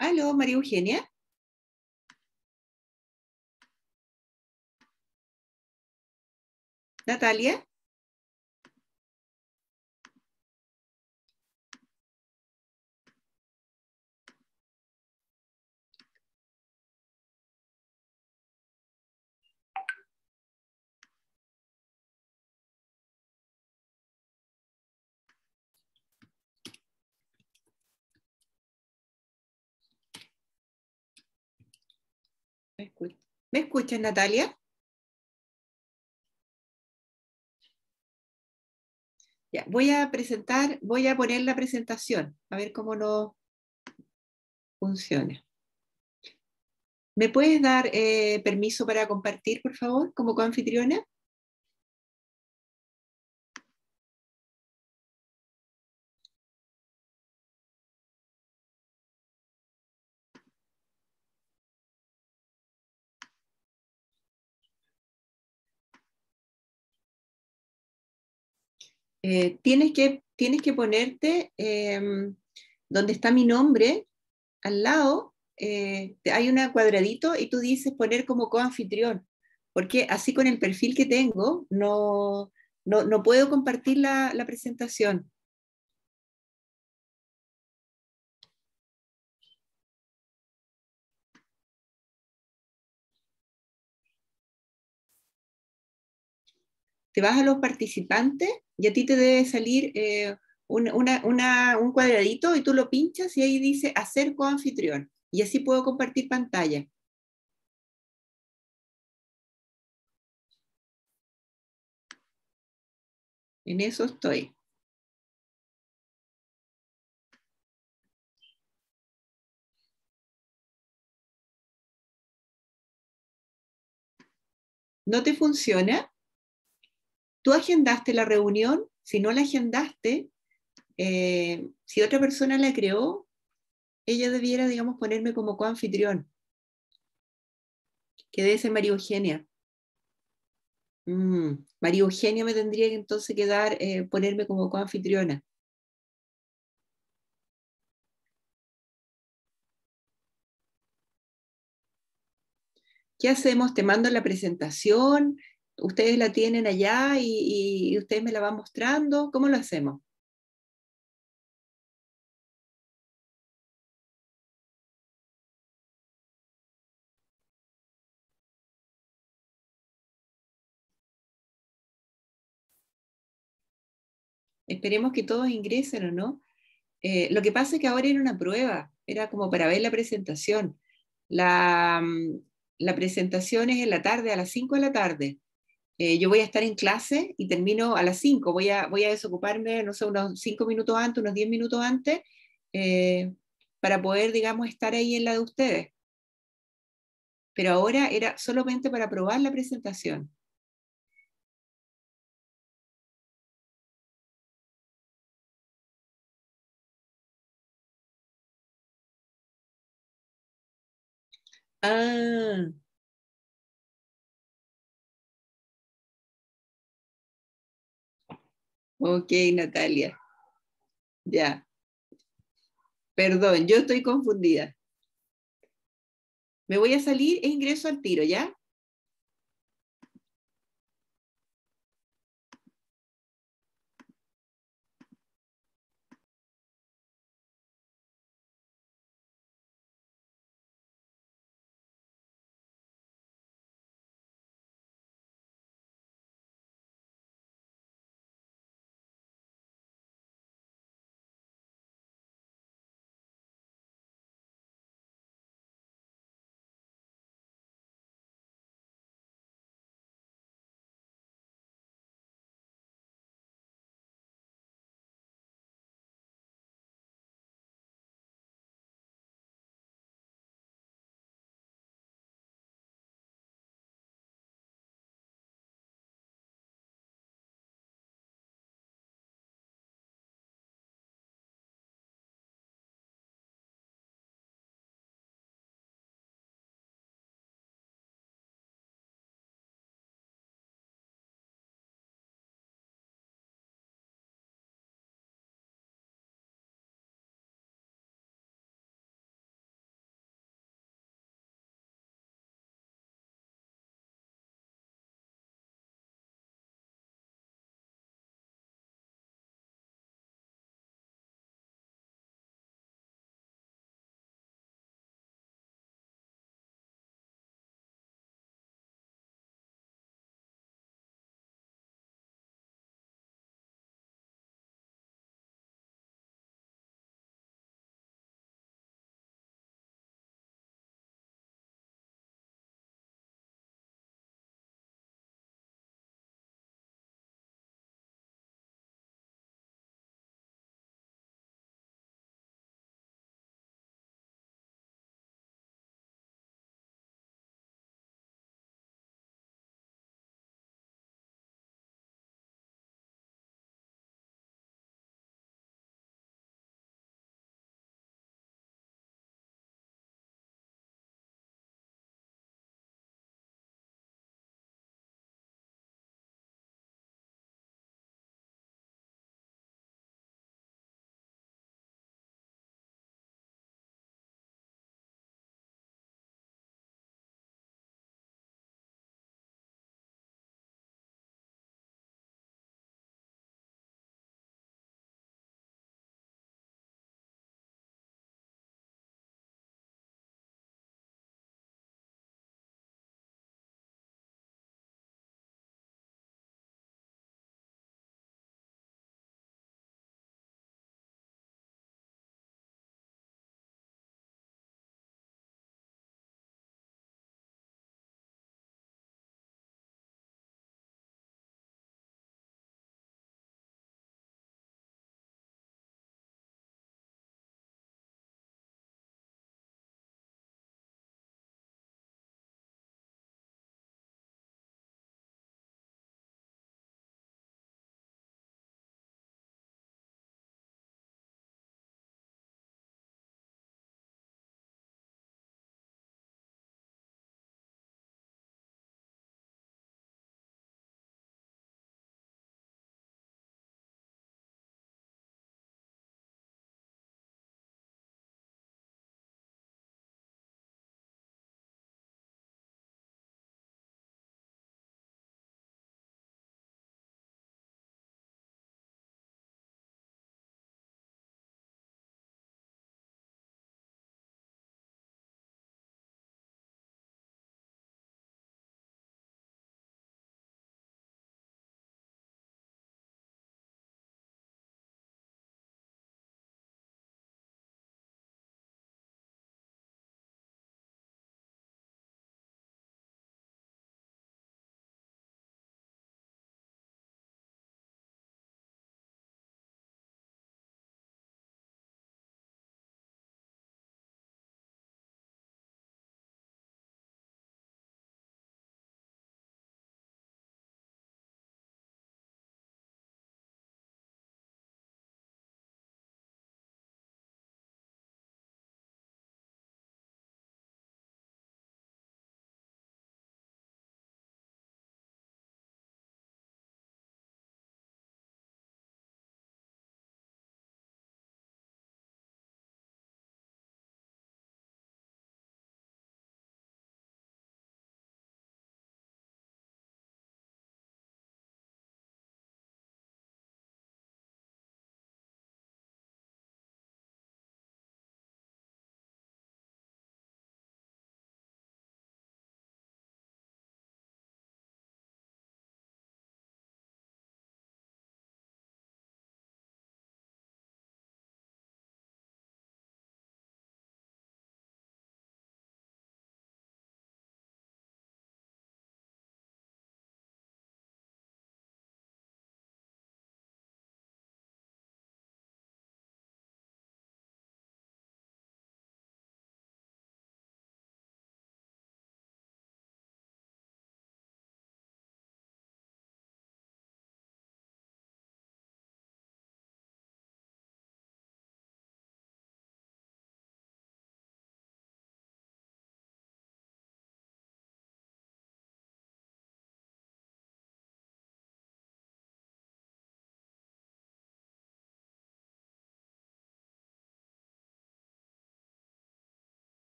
Aló, María Eugenia. Natalia. ¿Me escuchas, Natalia? Ya, voy a poner la presentación, a ver cómo nos funciona. ¿Me puedes dar permiso para compartir, por favor, como coanfitriona? Tienes que ponerte donde está mi nombre, al lado, hay un cuadradito y tú dices poner como coanfitrión, porque así con el perfil que tengo no puedo compartir la presentación. Te vas a los participantes y a ti te debe salir un cuadradito y tú lo pinchas y ahí dice hacer coanfitrión. Y así puedo compartir pantalla. En eso estoy. ¿No te funciona? ¿Tú agendaste la reunión? Si no la agendaste, si otra persona la creó, ella debiera, digamos, ponerme como coanfitrión, que debe ser María Eugenia. María Eugenia me tendría que entonces que dar, ponerme como coanfitriona. ¿Qué hacemos? Te mando la presentación, ustedes la tienen allá y ustedes me la van mostrando. ¿Cómo lo hacemos? Esperemos que todos ingresen o no. Lo que pasa es que ahora era una prueba, era como para ver la presentación. La, mm, la presentación es en la tarde, a las 5 de la tarde. Yo voy a estar en clase y termino a las 5. Voy a desocuparme, no sé, unos 5 minutos antes, unos 10 minutos antes, eh, para poder, digamos, estar ahí en la de ustedes. Pero ahora era solamente para probar la presentación. Ah, ok, Natalia. Ya, perdón, yo estoy confundida. Me voy a salir e ingreso al tiro, ¿ya?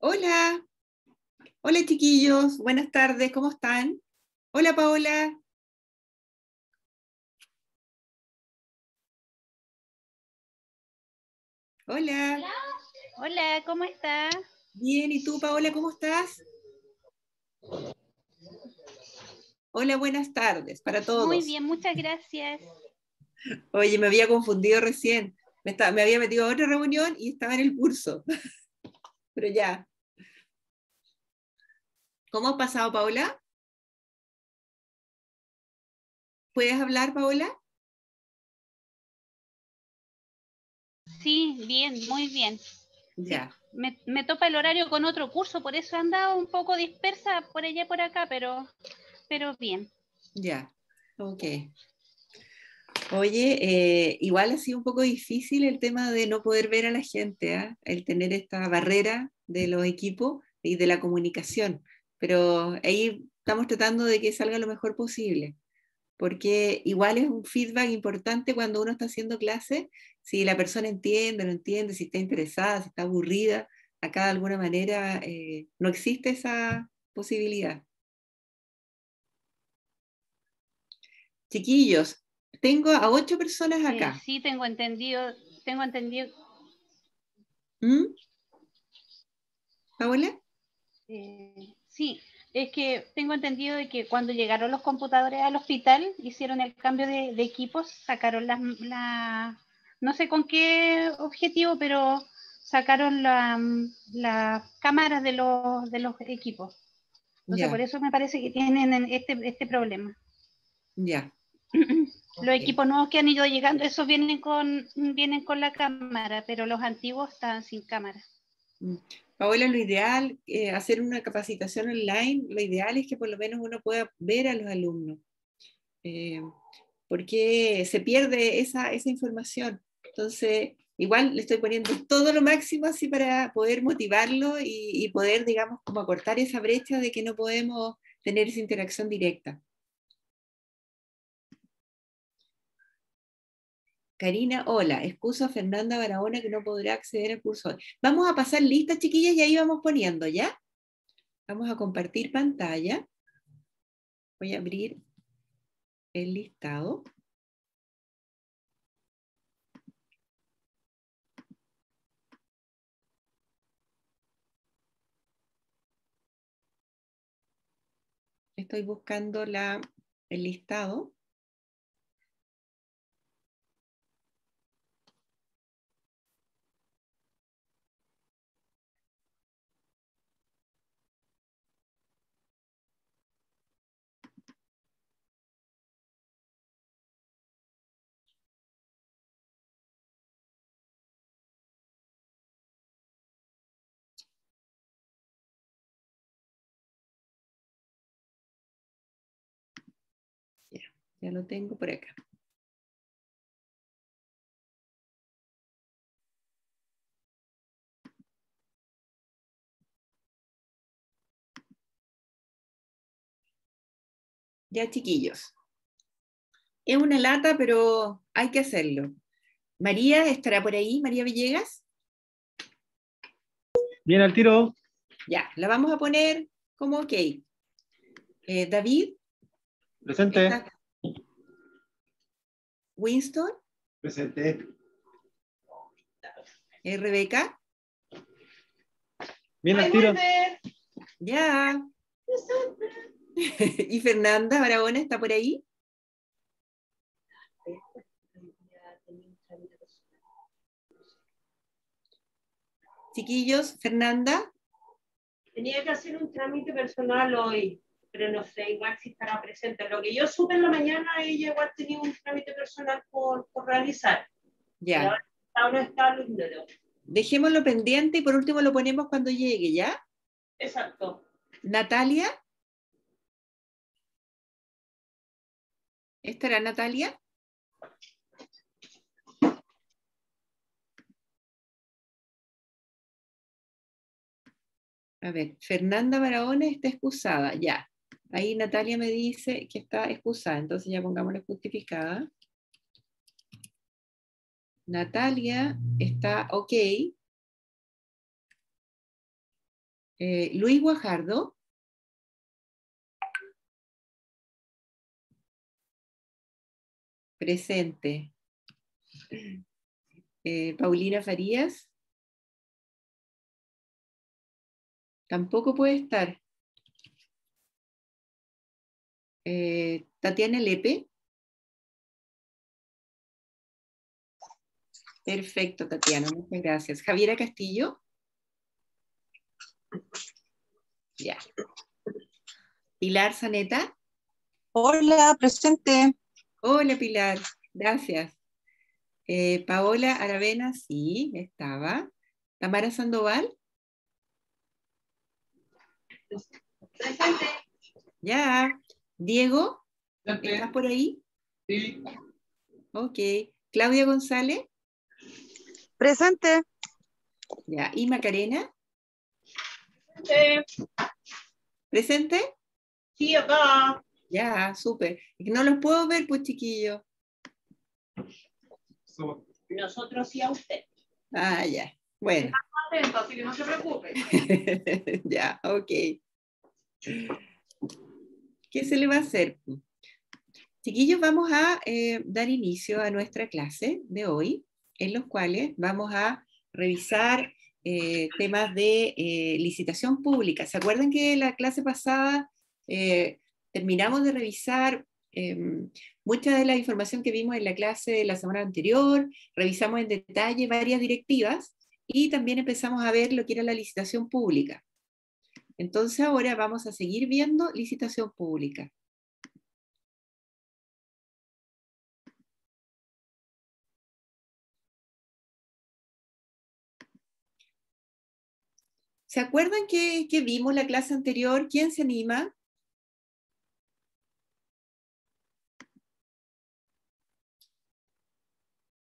Hola, hola chiquillos, buenas tardes, ¿cómo están? Hola Paola, hola, Hola, ¿cómo está? bien, ¿y tú Paola, cómo estás? Hola, buenas tardes para Muy todos. bien, muchas gracias. Oye, me había confundido recién, me había metido a otra reunión y estaba en el curso, pero ya. ¿Cómo has pasado Paola? ¿Puedes hablar Paola? Sí, bien, muy bien. Sí, Ya, me topa el horario con otro curso, por eso he andado un poco dispersa por allá y por acá, pero bien. ya, ok. Oye, igual ha sido un poco difícil el tema de no poder ver a la gente, ¿ah? El tener esta barrera de los equipos y de la comunicación, pero ahí estamos tratando de que salga lo mejor posible, porque igual es un feedback importante cuando uno está haciendo clase, si la persona entiende, no entiende, si está interesada, si está aburrida, acá de alguna manera no existe esa posibilidad. Chiquillos, tengo a 8 personas acá. Sí, tengo entendido, ¿Mm? ¿Paola? sí, es que tengo entendido de que cuando llegaron los computadores al hospital, hicieron el cambio de equipos, sacaron no sé con qué objetivo, pero sacaron las cámaras de los equipos. Entonces, por Ya, eso me parece que tienen este problema. ya. Los Ok. equipos nuevos que han ido llegando, esos vienen con la cámara, pero los antiguos están sin cámara. Mm. Paola, lo ideal, hacer una capacitación online, lo ideal es que por lo menos uno pueda ver a los alumnos, eh, porque se pierde esa información. Entonces, igual le estoy poniendo todo lo máximo así para poder motivarlo y poder, digamos, como acortar esa brecha de que no podemos tener esa interacción directa. Karina, hola, excuso a Fernanda Barahona que no podrá acceder al curso hoy. Vamos a pasar listas, chiquillas, y ahí vamos poniendo, ¿ya? Vamos a compartir pantalla. Voy a abrir el listado. Estoy buscando el listado. Ya, ya lo tengo por acá. Ya, chiquillos. Es una lata, pero hay que hacerlo. María estará por ahí, María Villegas. Bien al tiro. Ya, la vamos a poner como ok. David, Presente. está Winston, Presente. Rebeca. Bien al tiro. Ya. Y Fernanda Barahona está por ahí. Chiquillos, Fernanda. Tenía que hacer un trámite personal hoy. pero no sé igual si estará presente. Lo que yo supe en la mañana, ella igual tenía un trámite personal por realizar. Ya. Pero ahora está, lo ignoro. Dejémoslo pendiente y por último lo ponemos cuando llegue, ¿ya? Exacto. Natalia. ¿Estará Natalia? A ver, Fernanda Barahona está excusada, ya. Ahí Natalia me dice que está excusada, entonces ya pongámosla justificada. Natalia está ok. Luis Guajardo. Presente. Paulina Farías. Tampoco puede estar. Tatiana Lepe. Perfecto, Tatiana, muchas gracias. Javiera Castillo. Ya. Pilar Zaneta. Hola, presente. Hola, Pilar. Gracias. Paola Aravena, sí, estaba. Tamara Sandoval. Presente. Ya. Diego, ¿estás por ahí? Sí. Ok. Claudia González. Presente. Ya. ¿Y Macarena? Presente. ¿Presente? Sí, acá. Ya, súper. Es que no los puedo ver, pues, chiquillos. Nosotros sí a usted. Ah, ya. Bueno. Atento, así que no se preocupe. Ya, ok. ¿Qué se le va a hacer? Chiquillos, vamos a dar inicio a nuestra clase de hoy, en los cuales vamos a revisar temas de licitación pública. ¿Se acuerdan que la clase pasada terminamos de revisar mucha de la información que vimos en la clase de la semana anterior? Revisamos en detalle varias directivas y también empezamos a ver lo que era la licitación pública. Entonces ahora vamos a seguir viendo licitación pública. ¿Se acuerdan que vimos la clase anterior? ¿Quién se anima?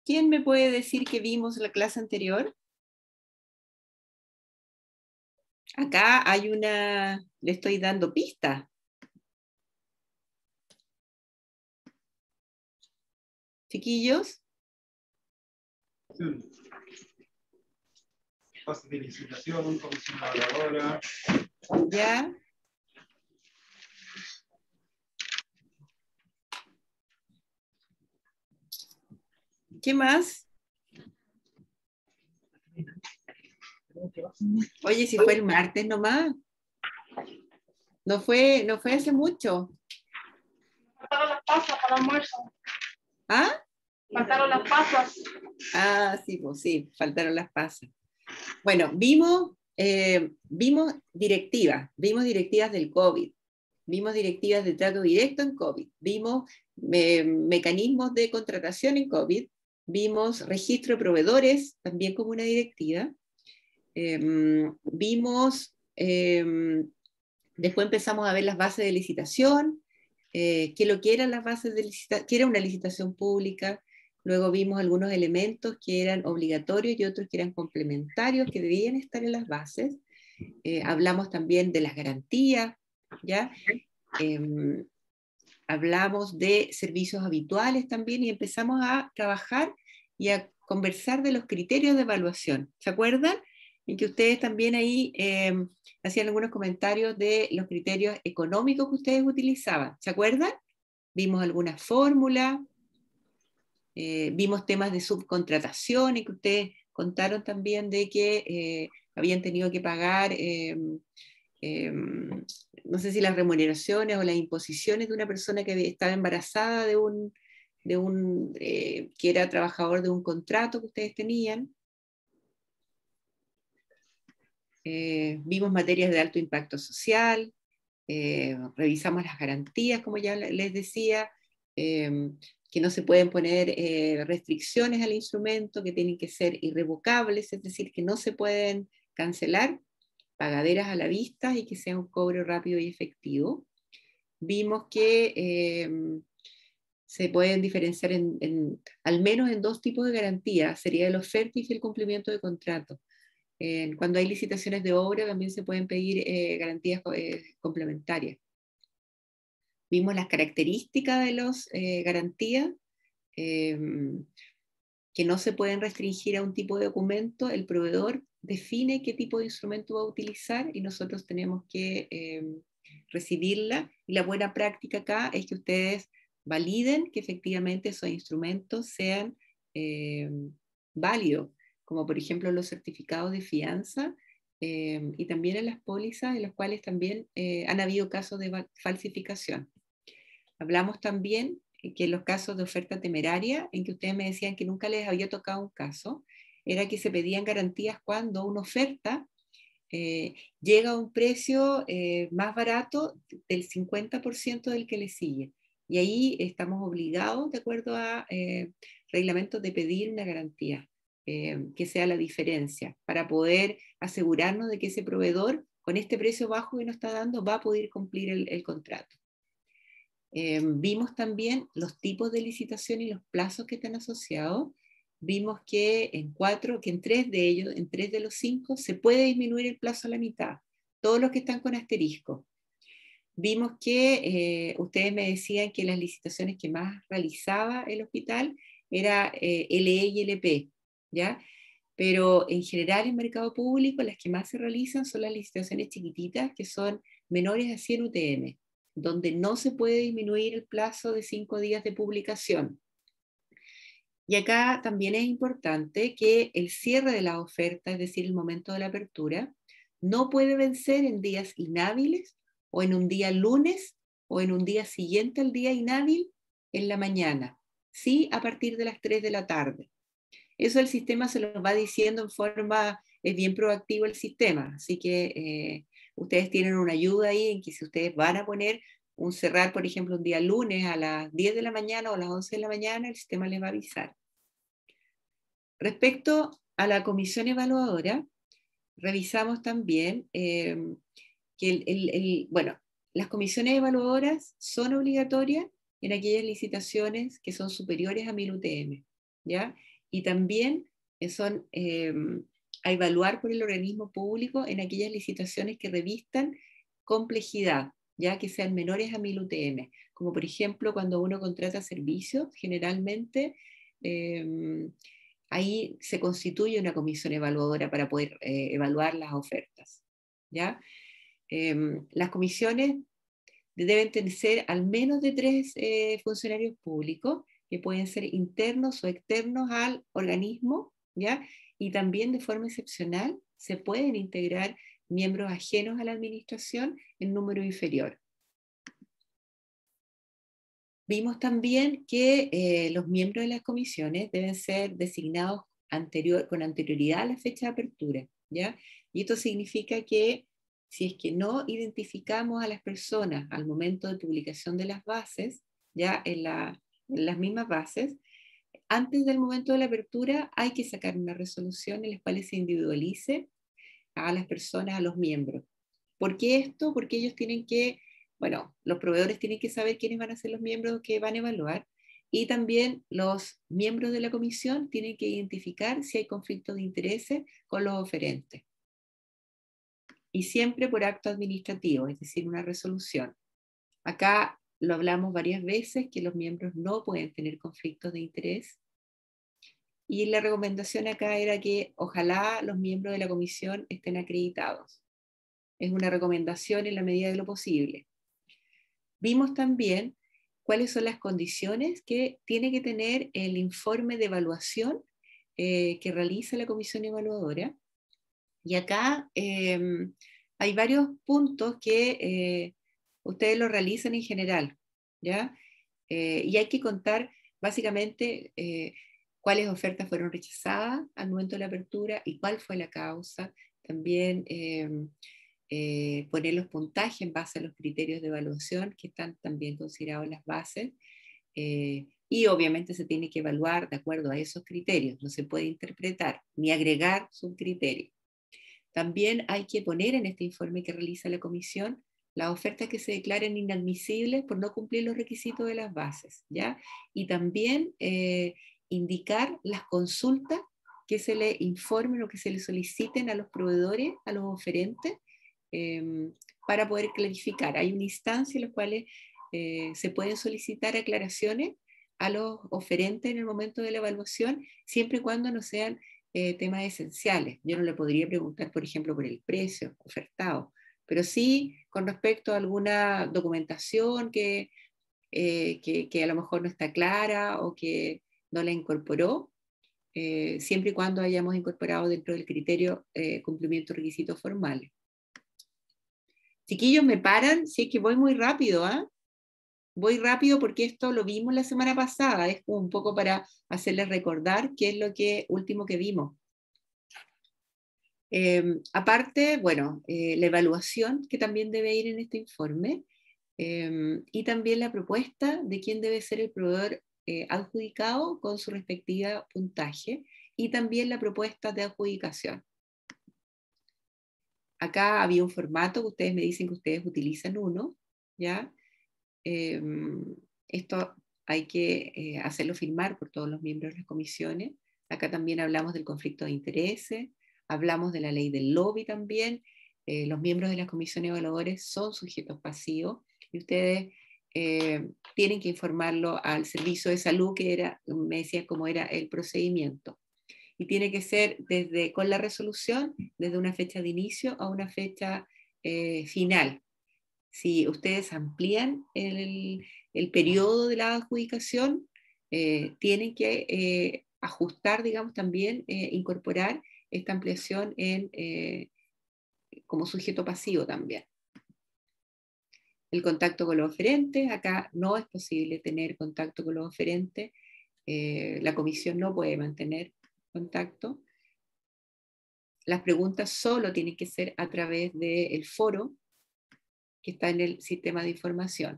¿Quién me puede decir que vimos la clase anterior? Acá hay una, le estoy dando pista. Chiquillos. Fase de licitación, comisión evaluadora. Ya. ¿Qué más? Oye, si fue el martes nomás. No fue hace mucho. Faltaron las pasas para el almuerzo. ¿Ah? Faltaron las pasas. Ah, sí, pues sí, faltaron las pasas. Bueno, vimos directivas del COVID, vimos directivas de trato directo en COVID, vimos mecanismos de contratación en COVID, vimos registro de proveedores también como una directiva, vimos, después empezamos a ver las bases de licitación, qué lo que eran las bases de licitación, qué era una licitación pública. Luego vimos algunos elementos que eran obligatorios y otros que eran complementarios, que debían estar en las bases. Hablamos también de las garantías, ¿ya? Hablamos de servicios habituales también y empezamos a trabajar y a conversar de los criterios de evaluación. ¿Se acuerdan? En que ustedes también ahí hacían algunos comentarios de los criterios económicos que ustedes utilizaban. ¿Se acuerdan? Vimos algunas fórmulas. Vimos temas de subcontratación y que ustedes contaron también de que habían tenido que pagar, no sé si las remuneraciones o las imposiciones de una persona que estaba embarazada que era trabajador de un contrato que ustedes tenían. Vimos materias de alto impacto social, revisamos las garantías, como ya les decía, que no se pueden poner restricciones al instrumento, que tienen que ser irrevocables, es decir, que no se pueden cancelar, pagaderas a la vista y que sea un cobro rápido y efectivo. Vimos que se pueden diferenciar al menos en dos tipos de garantías, sería el oferta y el cumplimiento de contrato. Cuando hay licitaciones de obra también se pueden pedir garantías complementarias. Vimos las características de las garantías, que no se pueden restringir a un tipo de documento. El proveedor define qué tipo de instrumento va a utilizar y nosotros tenemos que recibirla. Y la buena práctica acá es que ustedes validen que efectivamente esos instrumentos sean válidos, como por ejemplo los certificados de fianza, y también en las pólizas, en las cuales también han habido casos de falsificación. Hablamos también que en los casos de oferta temeraria, en que ustedes me decían que nunca les había tocado un caso, era que se pedían garantías cuando una oferta llega a un precio más barato del 50% del que le sigue. Y ahí estamos obligados, de acuerdo a reglamentos, de pedir una garantía, que sea la diferencia, para poder asegurarnos de que ese proveedor, con este precio bajo que nos está dando, va a poder cumplir el contrato. Vimos también los tipos de licitación y los plazos que están asociados. Vimos que en tres de ellos, en 3 de los 5, se puede disminuir el plazo a la mitad, todos los que están con asterisco. Vimos que ustedes me decían que las licitaciones que más realizaba el hospital era LE y LP, ¿ya? Pero en general en mercado público las que más se realizan son las licitaciones chiquititas, que son menores a 100 UTM, donde no se puede disminuir el plazo de 5 días de publicación. Y acá también es importante que el cierre de la oferta, es decir, el momento de la apertura, no puede vencer en días inhábiles o en un día lunes o en un día siguiente al día inhábil en la mañana, sí a partir de las 3 de la tarde. Eso el sistema se lo va diciendo en forma, es bien proactivo el sistema, así que ustedes tienen una ayuda ahí en que si ustedes van a poner un cerrar, por ejemplo, un día lunes a las 10 de la mañana o a las 11 de la mañana, el sistema les va a avisar. Respecto a la comisión evaluadora, revisamos también que bueno, las comisiones evaluadoras son obligatorias en aquellas licitaciones que son superiores a 1000 UTM, ¿ya? Y también son a evaluar por el organismo público en aquellas licitaciones que revistan complejidad, ya que sean menores a 1000 UTM, como por ejemplo cuando uno contrata servicios, generalmente ahí se constituye una comisión evaluadora para poder evaluar las ofertas, ¿ya? Las comisiones deben ser al menos de 3 funcionarios públicos, que pueden ser internos o externos al organismo, ¿ya? Y también de forma excepcional se pueden integrar miembros ajenos a la administración en número inferior. Vimos también que los miembros de las comisiones deben ser designados con anterioridad a la fecha de apertura, ¿ya? Y esto significa que si es que no identificamos a las personas al momento de publicación de las bases, ya en las mismas bases, antes del momento de la apertura hay que sacar una resolución en la cual se individualice a las personas, a los miembros. ¿Por qué esto? Porque ellos tienen que, bueno, los proveedores tienen que saber quiénes van a ser los miembros que van a evaluar, y también los miembros de la comisión tienen que identificar si hay conflicto de intereses con los oferentes. Y siempre por acto administrativo, es decir, una resolución. Acá lo hablamos varias veces, que los miembros no pueden tener conflictos de interés. Y la recomendación acá era que ojalá los miembros de la comisión estén acreditados. Es una recomendación en la medida de lo posible. Vimos también cuáles son las condiciones que tiene que tener el informe de evaluación que realiza la comisión evaluadora. Y acá hay varios puntos que ustedes lo realizan en general, ¿ya? Y hay que contar básicamente cuáles ofertas fueron rechazadas al momento de la apertura y cuál fue la causa. También poner los puntajes en base a los criterios de evaluación que están también considerados en las bases, y obviamente se tiene que evaluar de acuerdo a esos criterios, no se puede interpretar ni agregar subcriterios. También hay que poner en este informe que realiza la comisión las ofertas que se declaren inadmisibles por no cumplir los requisitos de las bases, ¿ya? Y también indicar las consultas que se le informen o que se le soliciten a los proveedores, a los oferentes, para poder clarificar. Hay una instancia en la cual se pueden solicitar aclaraciones a los oferentes en el momento de la evaluación, siempre y cuando no sean temas esenciales. Yo no le podría preguntar, por ejemplo, por el precio ofertado, pero sí con respecto a alguna documentación que a lo mejor no está clara o que no la incorporó, siempre y cuando hayamos incorporado dentro del criterio cumplimiento de requisitos formales. Chiquillos, me paran si es que voy muy rápido, ¿ah? Voy rápido porque esto lo vimos la semana pasada, es un poco para hacerles recordar qué es lo último que vimos. Aparte, bueno, la evaluación que también debe ir en este informe, y también la propuesta de quién debe ser el proveedor adjudicado con su respectiva puntaje, y también la propuesta de adjudicación. Acá había un formato que ustedes me dicen que ustedes utilizan uno, ¿ya? Esto hay que hacerlo firmar por todos los miembros de las comisiones. Acá también hablamos del conflicto de intereses, hablamos de la ley del lobby también. Los miembros de las comisiones evaluadores son sujetos pasivos y ustedes tienen que informarlo al servicio de salud, que era, me decía cómo era el procedimiento. Y tiene que ser con la resolución, desde una fecha de inicio a una fecha final. Si ustedes amplían el periodo de la adjudicación, tienen que ajustar, digamos, también incorporar esta ampliación como sujeto pasivo también. El contacto con los oferentes, acá no es posible tener contacto con los oferentes, la comisión no puede mantener contacto. Las preguntas solo tienen que ser a través del foro que está en el sistema de información.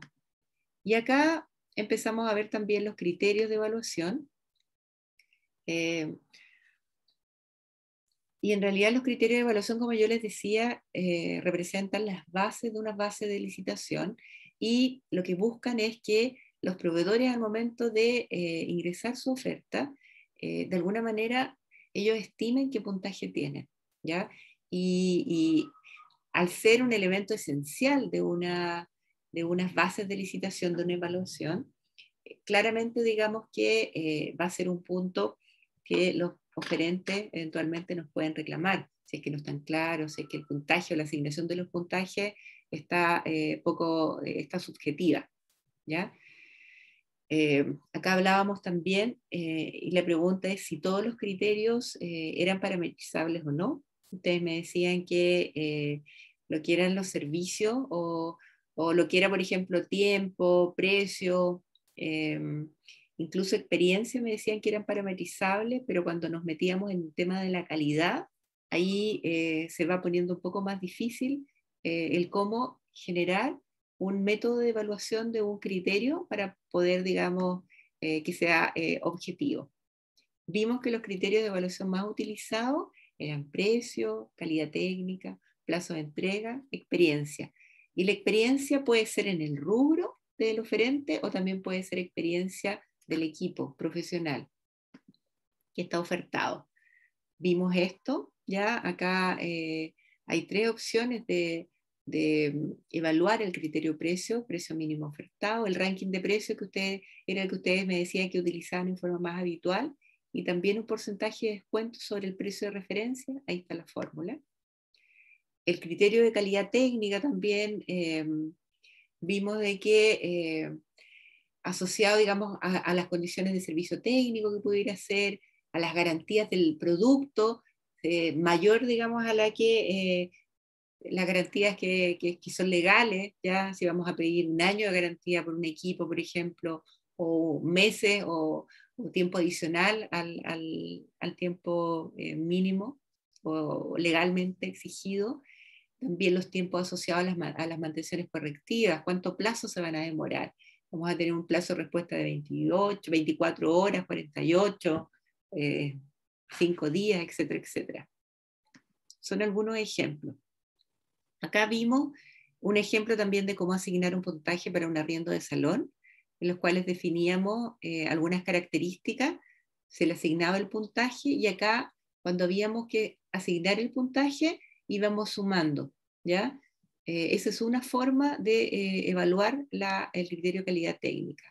Y acá empezamos a ver también los criterios de evaluación. Y en realidad los criterios de evaluación, como yo les decía, representan las bases de una base de licitación, y lo que buscan es que los proveedores al momento de ingresar su oferta, de alguna manera ellos estimen qué puntaje tienen, ¿ya? Y al ser un elemento esencial de unas bases de licitación, de una evaluación, claramente digamos que va a ser un punto que los oferentes eventualmente nos pueden reclamar, si es que no están claros, si es que el puntaje o la asignación de los puntajes está está subjetiva, ¿ya? Acá hablábamos también, y la pregunta es si todos los criterios eran parametrizables o no. Ustedes me decían que lo que eran los servicios o lo que era, por ejemplo, tiempo, precio, incluso experiencia, me decían que eran parametrizables, pero cuando nos metíamos en el tema de la calidad, ahí se va poniendo un poco más difícil el cómo generar un método de evaluación de un criterio para poder, digamos, que sea objetivo. Vimos que los criterios de evaluación más utilizados eran precio, calidad técnica, plazo de entrega, experiencia. Y la experiencia puede ser en el rubro del oferente o también puede ser experiencia del equipo profesional que está ofertado. Vimos esto, ya acá hay tres opciones de evaluar el criterio precio mínimo ofertado, el ranking de precios era el que ustedes me decían que utilizaban en forma más habitual, y también un porcentaje de descuento sobre el precio de referencia, ahí está la fórmula. El criterio de calidad técnica también vimos de que asociado, digamos, a las condiciones de servicio técnico que pudiera ser, a las garantías del producto, mayor, digamos, a la que las garantías que son legales, ya si vamos a pedir un año de garantía por un equipo, por ejemplo, o meses o tiempo adicional al tiempo mínimo o legalmente exigido. También los tiempos asociados a las mantenciones correctivas, cuánto plazo se van a demorar. Vamos a tener un plazo de respuesta de 28, 24 horas, 48, 5 días, etcétera, etcétera. Son algunos ejemplos. Acá vimos un ejemplo también de cómo asignar un puntaje para un arriendo de salón, en los cuales definíamos algunas características, se le asignaba el puntaje, y acá, cuando habíamos que asignar el puntaje, íbamos sumando, ¿ya? Esa es una forma de evaluar el criterio de calidad técnica.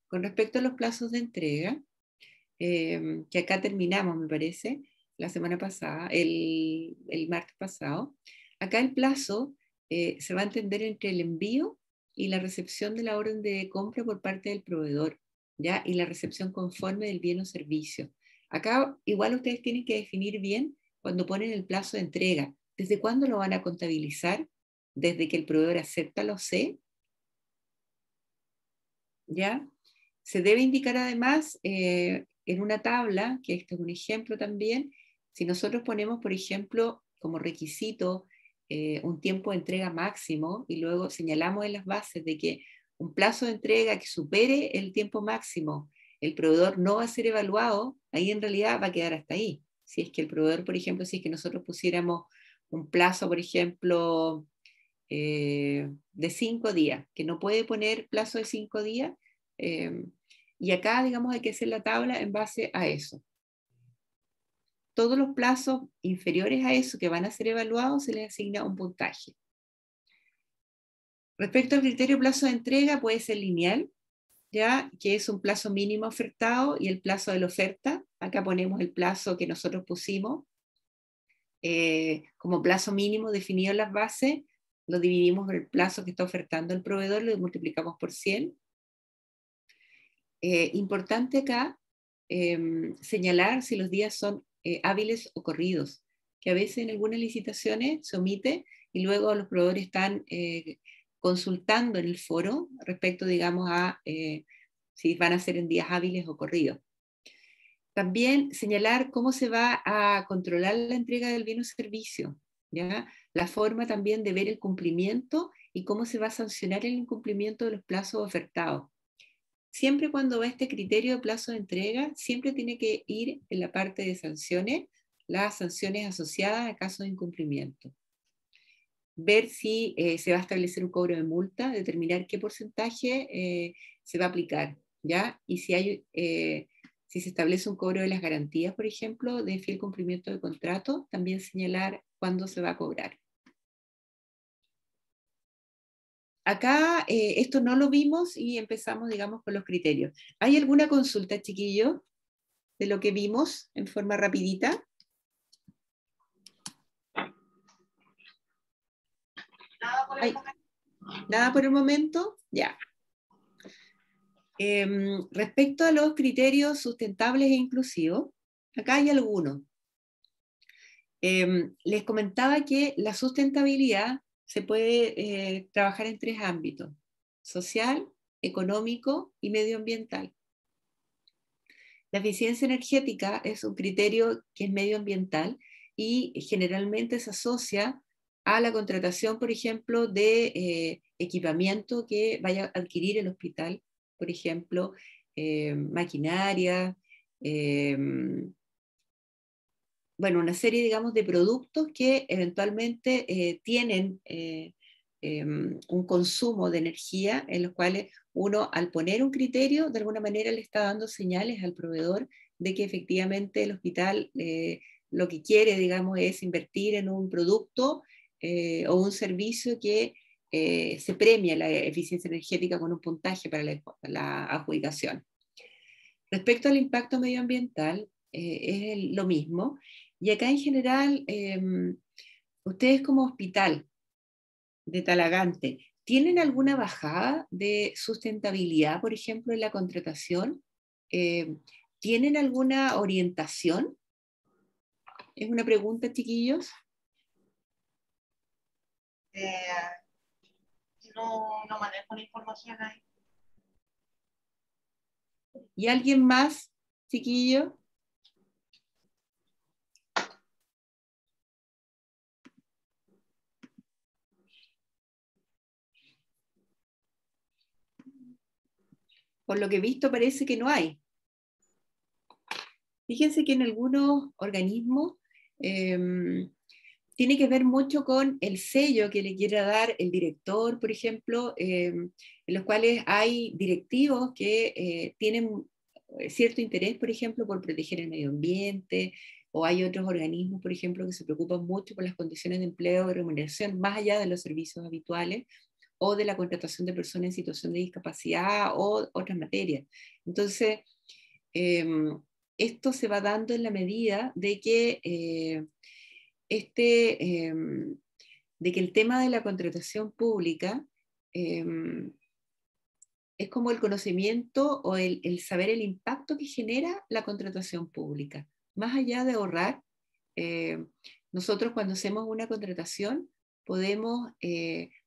Con respecto a los plazos de entrega, que acá terminamos, me parece, la semana pasada, el martes pasado, acá el plazo se va a entender entre el envío y la recepción de la orden de compra por parte del proveedor, ¿ya? Y la recepción conforme del bien o servicio. Acá igual ustedes tienen que definir bien cuando ponen el plazo de entrega. ¿Desde cuándo lo van a contabilizar? ¿Desde que el proveedor acepta la OC? ¿Ya? Se debe indicar además en una tabla, que este es un ejemplo también, si nosotros ponemos, por ejemplo, como requisito un tiempo de entrega máximo y luego señalamos en las bases de que un plazo de entrega que supere el tiempo máximo, el proveedor no va a ser evaluado, ahí en realidad va a quedar hasta ahí. Si es que el proveedor, por ejemplo, si es que nosotros pusiéramos un plazo, por ejemplo, de 5 días, que no puede poner plazo de 5 días, y acá, digamos, hay que hacer la tabla en base a eso. Todos los plazos inferiores a eso que van a ser evaluados se les asigna un puntaje. Respecto al criterio plazo de entrega, puede ser lineal, ¿ya? Que es un plazo mínimo ofertado y el plazo de la oferta. Acá ponemos el plazo que nosotros pusimos como plazo mínimo definido en las bases, lo dividimos por el plazo que está ofertando el proveedor, lo multiplicamos por 100. Importante acá señalar si los días son hábiles o corridos, que a veces en algunas licitaciones se omite y luego los proveedores están consultando en el foro respecto, digamos, a si van a ser en días hábiles o corridos. También señalar cómo se va a controlar la entrega del bien o servicio, ¿ya? La forma también de ver el cumplimiento y cómo se va a sancionar el incumplimiento de los plazos ofertados. Siempre cuando va este criterio de plazo de entrega, siempre tiene que ir en la parte de sanciones, las sanciones asociadas a casos de incumplimiento. Ver si se va a establecer un cobro de multa, determinar qué porcentaje se va a aplicar, ¿ya? Y si hay... si se establece un cobro de las garantías, por ejemplo, de fiel cumplimiento de contrato, también señalar cuándo se va a cobrar. Acá esto no lo vimos y empezamos, digamos, con los criterios. ¿Hay alguna consulta, chiquillos, de lo que vimos en forma rapidita? ¿Nada por el momento? Ya. Respecto a los criterios sustentables e inclusivos, acá hay algunos. Les comentaba que la sustentabilidad se puede trabajar en 3 ámbitos: social, económico y medioambiental. La eficiencia energética es un criterio que es medioambiental y generalmente se asocia a la contratación, por ejemplo, de equipamiento que vaya a adquirir el hospital, por ejemplo, maquinaria, bueno, una serie, digamos, de productos que eventualmente tienen un consumo de energía en los cuales uno, al poner un criterio, de alguna manera le está dando señales al proveedor de que efectivamente el hospital lo que quiere, digamos, es invertir en un producto o un servicio que se premia la eficiencia energética con un puntaje para la adjudicación. Respecto al impacto medioambiental, es lo mismo. Y acá en general, ustedes como hospital de Talagante, ¿tienen alguna bajada de sustentabilidad, por ejemplo, en la contratación? ¿Tienen alguna orientación? Es una pregunta, chiquillos. No manejo la información ahí. ¿Y alguien más, chiquillo? por lo que he visto parece que no hay. Fíjense que en algunos organismos tiene que ver mucho con el sello que le quiera dar el director, por ejemplo, en los cuales hay directivos que tienen cierto interés, por ejemplo, por proteger el medio ambiente, o hay otros organismos, por ejemplo, que se preocupan mucho por las condiciones de empleo y remuneración, más allá de los servicios habituales, o de la contratación de personas en situación de discapacidad, o otras materias. Entonces, esto se va dando en la medida de que de que el tema de la contratación pública es como el conocimiento o el saber el impacto que genera la contratación pública. Más allá de ahorrar, nosotros cuando hacemos una contratación podemos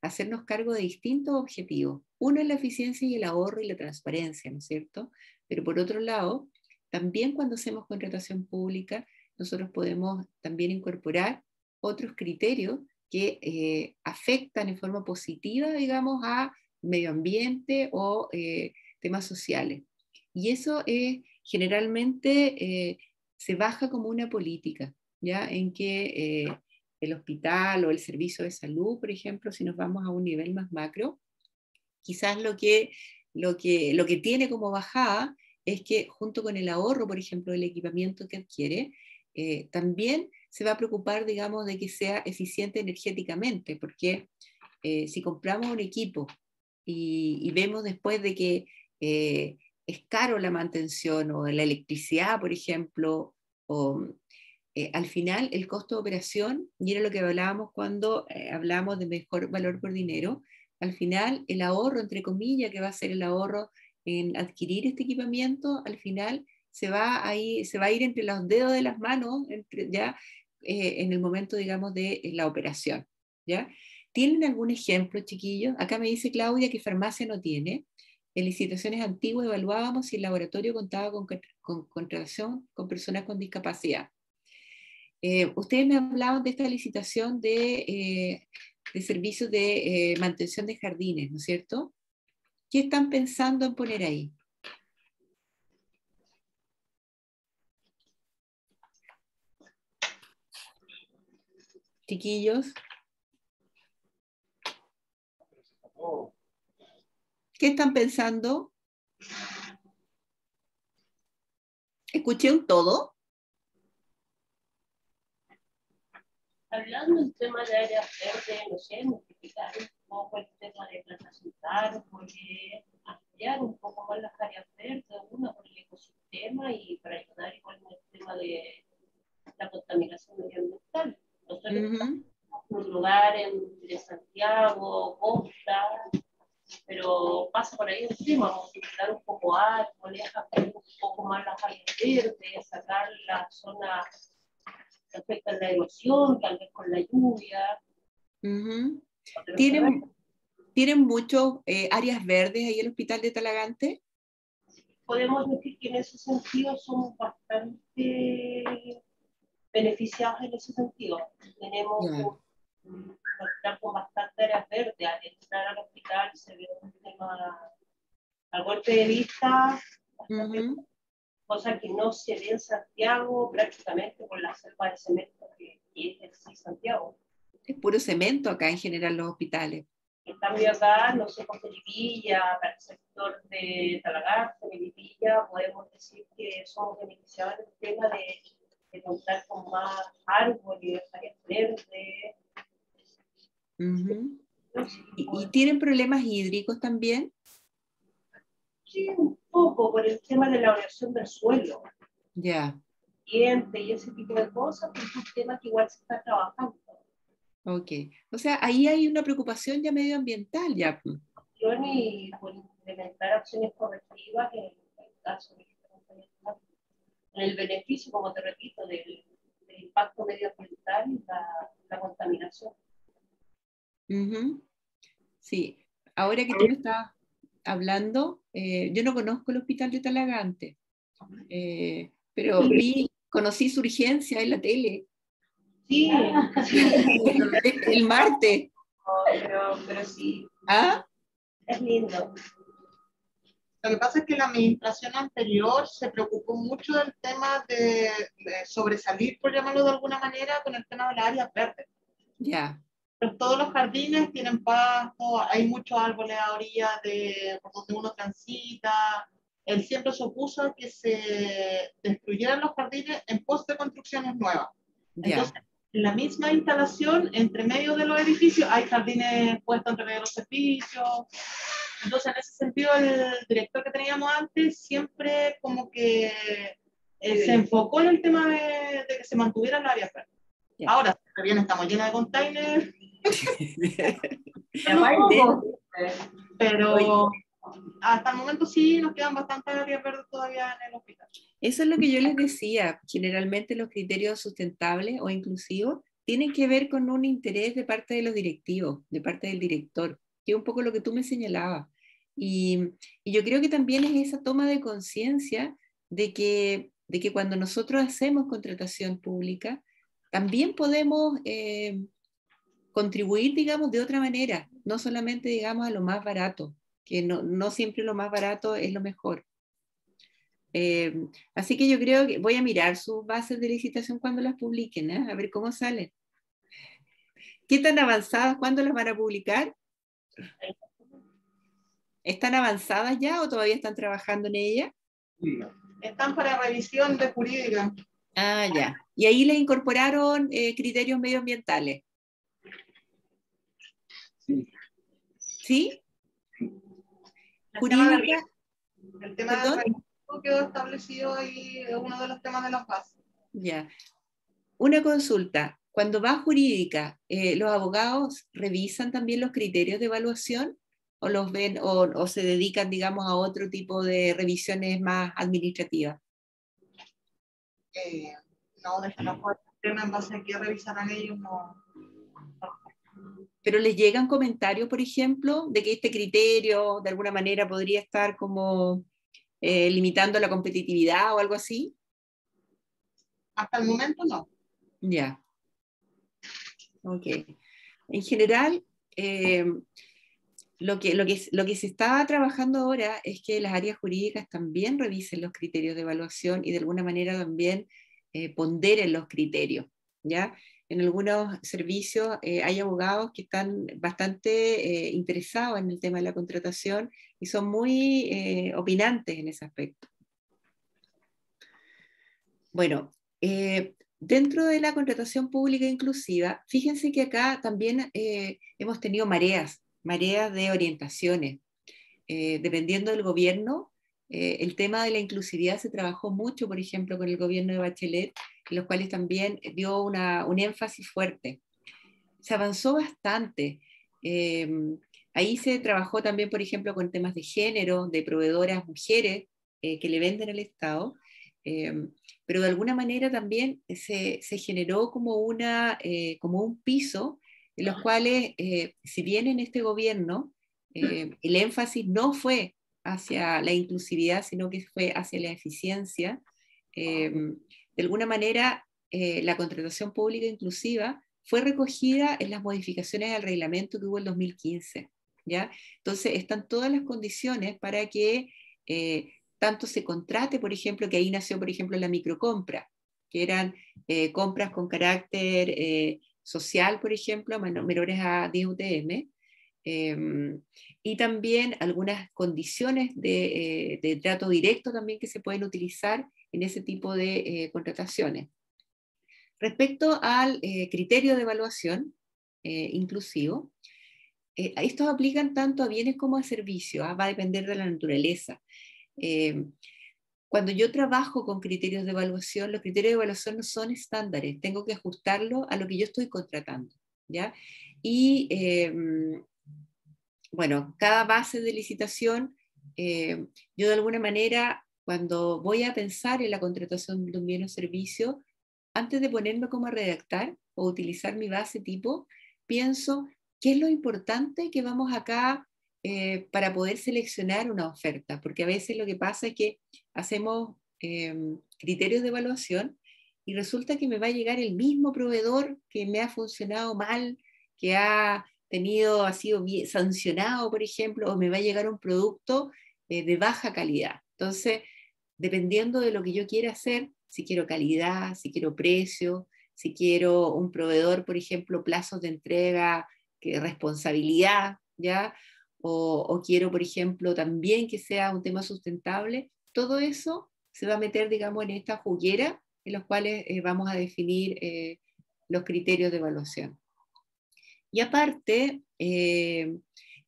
hacernos cargo de distintos objetivos. Uno es la eficiencia y el ahorro y la transparencia, ¿no es cierto? Pero por otro lado, también cuando hacemos contratación pública, nosotros podemos también incorporar otros criterios que afectan en forma positiva, digamos, a medio ambiente o temas sociales. Y eso generalmente se baja como una política, ¿ya? En que el hospital o el servicio de salud, por ejemplo, si nos vamos a un nivel más macro, quizás lo que tiene como bajada es que junto con el ahorro, por ejemplo, del equipamiento que adquiere, también se va a preocupar, digamos, de que sea eficiente energéticamente, porque si compramos un equipo y vemos después de que es caro la mantención o la electricidad, por ejemplo, o al final el costo de operación, y era lo que hablábamos cuando hablábamos de mejor valor por dinero, al final el ahorro, entre comillas, que va a ser el ahorro en adquirir este equipamiento, al final se va a ir entre los dedos de las manos, ya en el momento, digamos, de la operación, ¿ya? ¿Tienen algún ejemplo, chiquillos? Acá me dice Claudia que farmacia no tiene. En licitaciones antiguas evaluábamos si el laboratorio contaba con contratación con personas con discapacidad. Ustedes me hablaban de esta licitación de servicios de mantención de jardines, ¿no es cierto? ¿Qué están pensando en poner ahí? Chiquillos. ¿Qué están pensando? ¿Escuché un todo? Hablando del tema de áreas verdes, no sé, multiplicar un poco el tema de plantación de árboles, ampliar un poco más las áreas verdes, una por el ecosistema y para ayudar igual en el tema de la contaminación medioambiental. Nosotros estamos en un lugar de Santiago, Costa, pero pasa por ahí el tema, vamos a multiplicar un poco árboles, ampliar un poco más las áreas verdes, sacar la zona que afectan la erosión, tal vez con la lluvia. ¿Tienen muchas áreas verdes ahí en el hospital de Talagante? Podemos decir que en ese sentido somos bastante beneficiados en ese sentido. Tenemos un hospital con bastante áreas verdes. Al entrar al hospital se ve un tema al golpe de vista, cosa que no se ve en Santiago prácticamente por la selva de cemento que es el Santiago. Es puro cemento acá en general los hospitales. En cambio acá, no sé, con Melipilla, para el sector de Talagante, Melipilla, podemos decir que somos beneficiados en el tema de contar con más árboles, áreas verdes. ¿Y tienen problemas hídricos también? Sí, un poco, por el tema de la erosión del suelo. Ya. Y ese tipo de cosas, pero es un tema que igual se está trabajando. Ok. O sea, ahí hay una preocupación ya medioambiental, ya. Y por implementar acciones correctivas en el caso de en el beneficio, como te repito, del impacto medioambiental y la contaminación. Sí. Ahora que tú me estás hablando, yo no conozco el hospital de Talagante, pero conocí su urgencia en la tele. Sí, el martes. Pero sí. ¿Ah? Es lindo. Lo que pasa es que la administración anterior se preocupó mucho del tema de sobresalir, por llamarlo de alguna manera, con el tema de las áreas verdes. Ya, Pero todos los jardines tienen pasto, hay muchos árboles a orilla de por donde uno transita. Él siempre se opuso a que se destruyeran los jardines en pos de construcciones nuevas. ya. Entonces, en la misma instalación, entre medio de los edificios, hay jardines puestos entre medio de los servicios. Entonces, en ese sentido, el director que teníamos antes siempre como que se enfocó en el tema de que se mantuviera la área verde. Ya. Ahora, bien, estamos llenos de containers, pero hasta el momento sí nos quedan bastantes áreas verdes todavía en el hospital. Eso es lo que yo les decía. Generalmente los criterios sustentables o inclusivos tienen que ver con un interés de parte de los directivos, de parte del director, que es un poco lo que tú me señalabas. Y yo creo que también es esa toma de conciencia de que cuando nosotros hacemos contratación pública, también podemos contribuir, digamos, de otra manera, no solamente, digamos, a lo más barato, que no siempre lo más barato es lo mejor. Así que yo creo que voy a mirar sus bases de licitación cuando las publiquen, ¿eh? A ver cómo salen. ¿Qué tan avanzadas? ¿Cuándo las van a publicar? ¿Están avanzadas ya o todavía están trabajando en ellas? Están para revisión de jurídica. Ah, ya. Y ahí le incorporaron criterios medioambientales. ¿Sí? Jurídica. El tema del registro quedó establecido y es uno de los temas de las bases. Ya. Una consulta. Cuando va jurídica, ¿los abogados revisan también los criterios de evaluación o los ven o se dedican, digamos, a otro tipo de revisiones más administrativas? No, desconozco el tema en base a qué revisarán ellos, no. Pero les llegan comentarios, por ejemplo, de que este criterio de alguna manera podría estar como limitando la competitividad o algo así. Hasta el momento no. Ya. Ok. En general, lo que se está trabajando ahora es que las áreas jurídicas también revisen los criterios de evaluación y de alguna manera también ponderen los criterios, ¿ya? En algunos servicios hay abogados que están bastante interesados en el tema de la contratación y son muy opinantes en ese aspecto. Bueno, dentro de la contratación pública inclusiva, fíjense que acá también hemos tenido mareas de orientaciones. Dependiendo del gobierno, el tema de la inclusividad se trabajó mucho, por ejemplo, con el gobierno de Bachelet, en los cuales también dio un énfasis fuerte. Se avanzó bastante. Ahí se trabajó también, por ejemplo, con temas de género, de proveedoras mujeres que le venden al Estado, pero de alguna manera también se generó como un piso en los cuales, si bien en este gobierno el énfasis no fue hacia la inclusividad, sino que fue hacia la eficiencia, de alguna manera la contratación pública inclusiva fue recogida en las modificaciones al reglamento que hubo en 2015, ¿ya? Entonces están todas las condiciones para que tanto se contrate, por ejemplo, que ahí nació, por ejemplo, la microcompra, que eran compras con carácter social, por ejemplo, menores a 10 UTM, y también algunas condiciones de trato directo también que se pueden utilizar en ese tipo de contrataciones. Respecto al criterio de evaluación inclusivo, estos aplican tanto a bienes como a servicios, va a depender de la naturaleza. Cuando yo trabajo con criterios de evaluación, los criterios de evaluación no son estándares, tengo que ajustarlo a lo que yo estoy contratando, ¿ya? Y bueno, cada base de licitación, yo de alguna manera, cuando voy a pensar en la contratación de un bien o servicio, antes de ponerme como a redactar o utilizar mi base tipo, pienso qué es lo importante que vamos acá para poder seleccionar una oferta, porque a veces lo que pasa es que hacemos criterios de evaluación y resulta que me va a llegar el mismo proveedor que me ha funcionado mal, que ha sido bien sancionado, por ejemplo, o me va a llegar un producto de baja calidad. Entonces, dependiendo de lo que yo quiera hacer, si quiero calidad, si quiero precio, si quiero un proveedor, por ejemplo, plazos de entrega, responsabilidad, ¿ya? O quiero, por ejemplo, también que sea un tema sustentable, todo eso se va a meter, digamos, en esta juguera en los cuales vamos a definir los criterios de evaluación. Y aparte,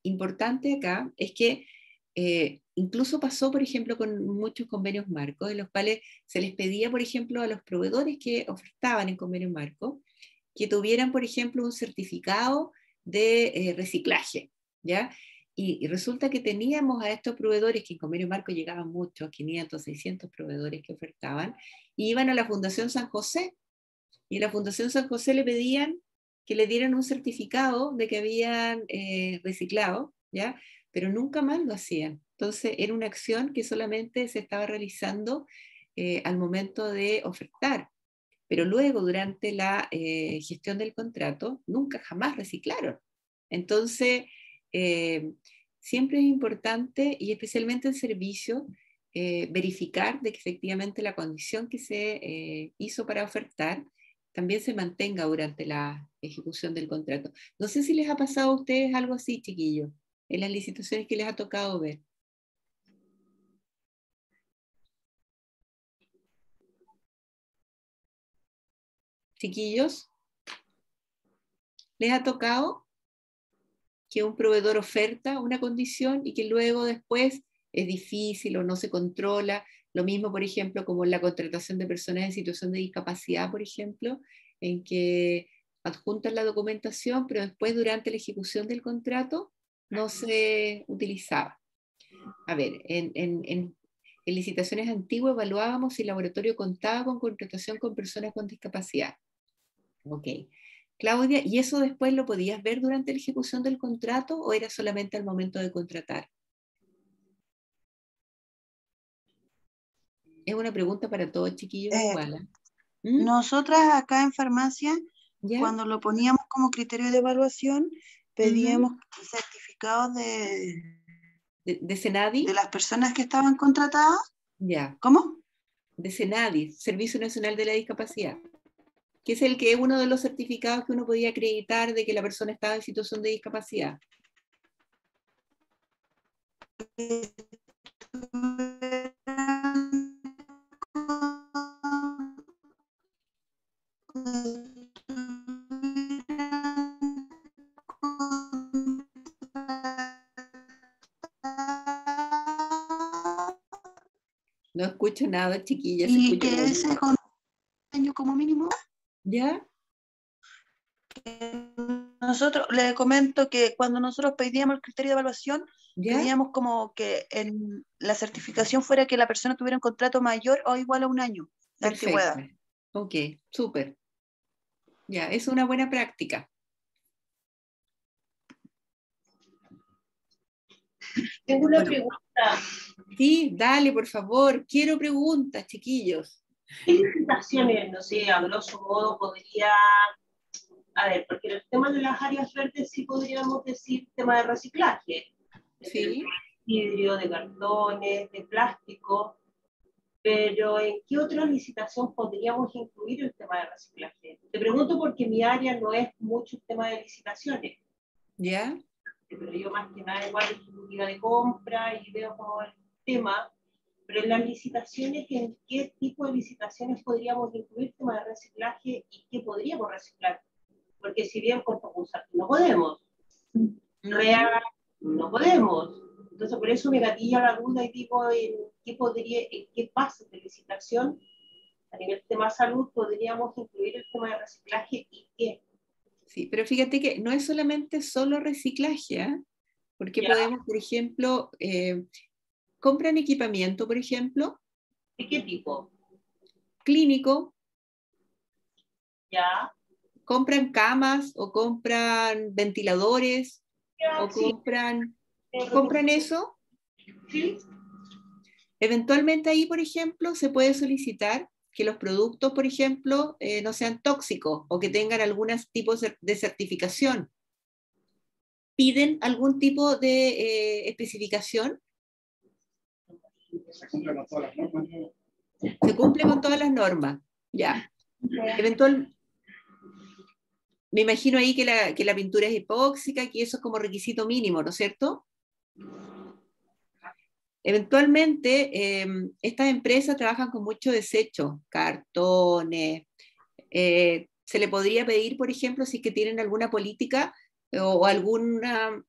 importante acá es que incluso pasó, por ejemplo, con muchos convenios marcos, en los cuales se les pedía, por ejemplo, a los proveedores que ofertaban en convenio marco, que tuvieran, por ejemplo, un certificado de reciclaje, ¿ya? Y resulta que teníamos a estos proveedores, que en convenio marco llegaban muchos, 500, 600 proveedores que ofertaban, y iban a la Fundación San José, y a la Fundación San José le pedían que le dieran un certificado de que habían reciclado, ¿ya? Pero nunca más lo hacían. Entonces era una acción que solamente se estaba realizando al momento de ofertar, pero luego durante la gestión del contrato nunca jamás reciclaron. Entonces siempre es importante, y especialmente en servicio, verificar de que efectivamente la condición que se hizo para ofertar también se mantenga durante la ejecución del contrato. No sé si les ha pasado a ustedes algo así, chiquillos, en las licitaciones que les ha tocado ver. Chiquillos, ¿les ha tocado que un proveedor oferta una condición y que luego después es difícil o no se controla? Lo mismo, por ejemplo, como en la contratación de personas en situación de discapacidad, por ejemplo, en que adjuntan la documentación, pero después durante la ejecución del contrato no se utilizaba. A ver, en licitaciones antiguas evaluábamos si el laboratorio contaba con contratación con personas con discapacidad. Ok. Claudia, ¿y eso después lo podías ver durante la ejecución del contrato o era solamente al momento de contratar? Es una pregunta para todos, chiquillos, igual. ¿Mm? Nosotras acá en farmacia, ¿Ya? cuando lo poníamos como criterio de evaluación, pedíamos certificados ¿De Senadi? de las personas que estaban contratadas. Ya. ¿Cómo? De Senadi, Servicio Nacional de la Discapacidad, que es el que es uno de los certificados que uno podía acreditar de que la persona estaba en situación de discapacidad. No escucho nada, chiquilla, se Y escucha que muy... ese año como mínimo. ¿Ya? Nosotros le comento que cuando nosotros pedíamos el criterio de evaluación, ¿Ya? pedíamos como que en la certificación fuera que la persona tuviera un contrato mayor o igual a un año de Perfecto. antigüedad. Ok, súper. Ya, es una buena práctica. Tengo una Bueno, pregunta. sí, dale, por favor. Quiero preguntas, chiquillos. ¿Qué licitaciones, no sé, a grosso modo podría, a ver, porque el tema de las áreas verdes sí podríamos decir tema de reciclaje, de Sí. vidrio, de cartones, de plástico, pero ¿en qué otra licitación podríamos incluir el tema de reciclaje? Te pregunto porque mi área no es mucho el tema de licitaciones, ¿Ya? pero yo más que nada igual ejecutiva de compra y veo como el tema, pero en las licitaciones, ¿en qué tipo de licitaciones podríamos incluir tema de reciclaje y qué podríamos reciclar? Porque si bien con usar no podemos, real no podemos. Entonces por eso me gatilla la duda y digo en qué pasos de licitación a nivel tema salud podríamos incluir el tema de reciclaje y qué. Sí, pero fíjate que no es solamente solo reciclaje, ¿eh? Porque ¿Ya? podemos, por ejemplo, compran equipamiento, por ejemplo, ¿De qué tipo? clínico, ¿Ya? compran camas o compran ventiladores ¿Ya? o Sí. compran eso. Sí. Eventualmente ahí, por ejemplo, se puede solicitar que los productos, por ejemplo, no sean tóxicos o que tengan algún tipo de certificación. ¿Piden algún tipo de especificación? Se cumple con todas las normas, ¿no? Se cumple con todas las normas. Ya. Me imagino ahí que la pintura es epóxica, que eso es como requisito mínimo, ¿no es cierto? Eventualmente, estas empresas trabajan con mucho desecho, cartones. Se le podría pedir, por ejemplo, si es que tienen alguna política o alguna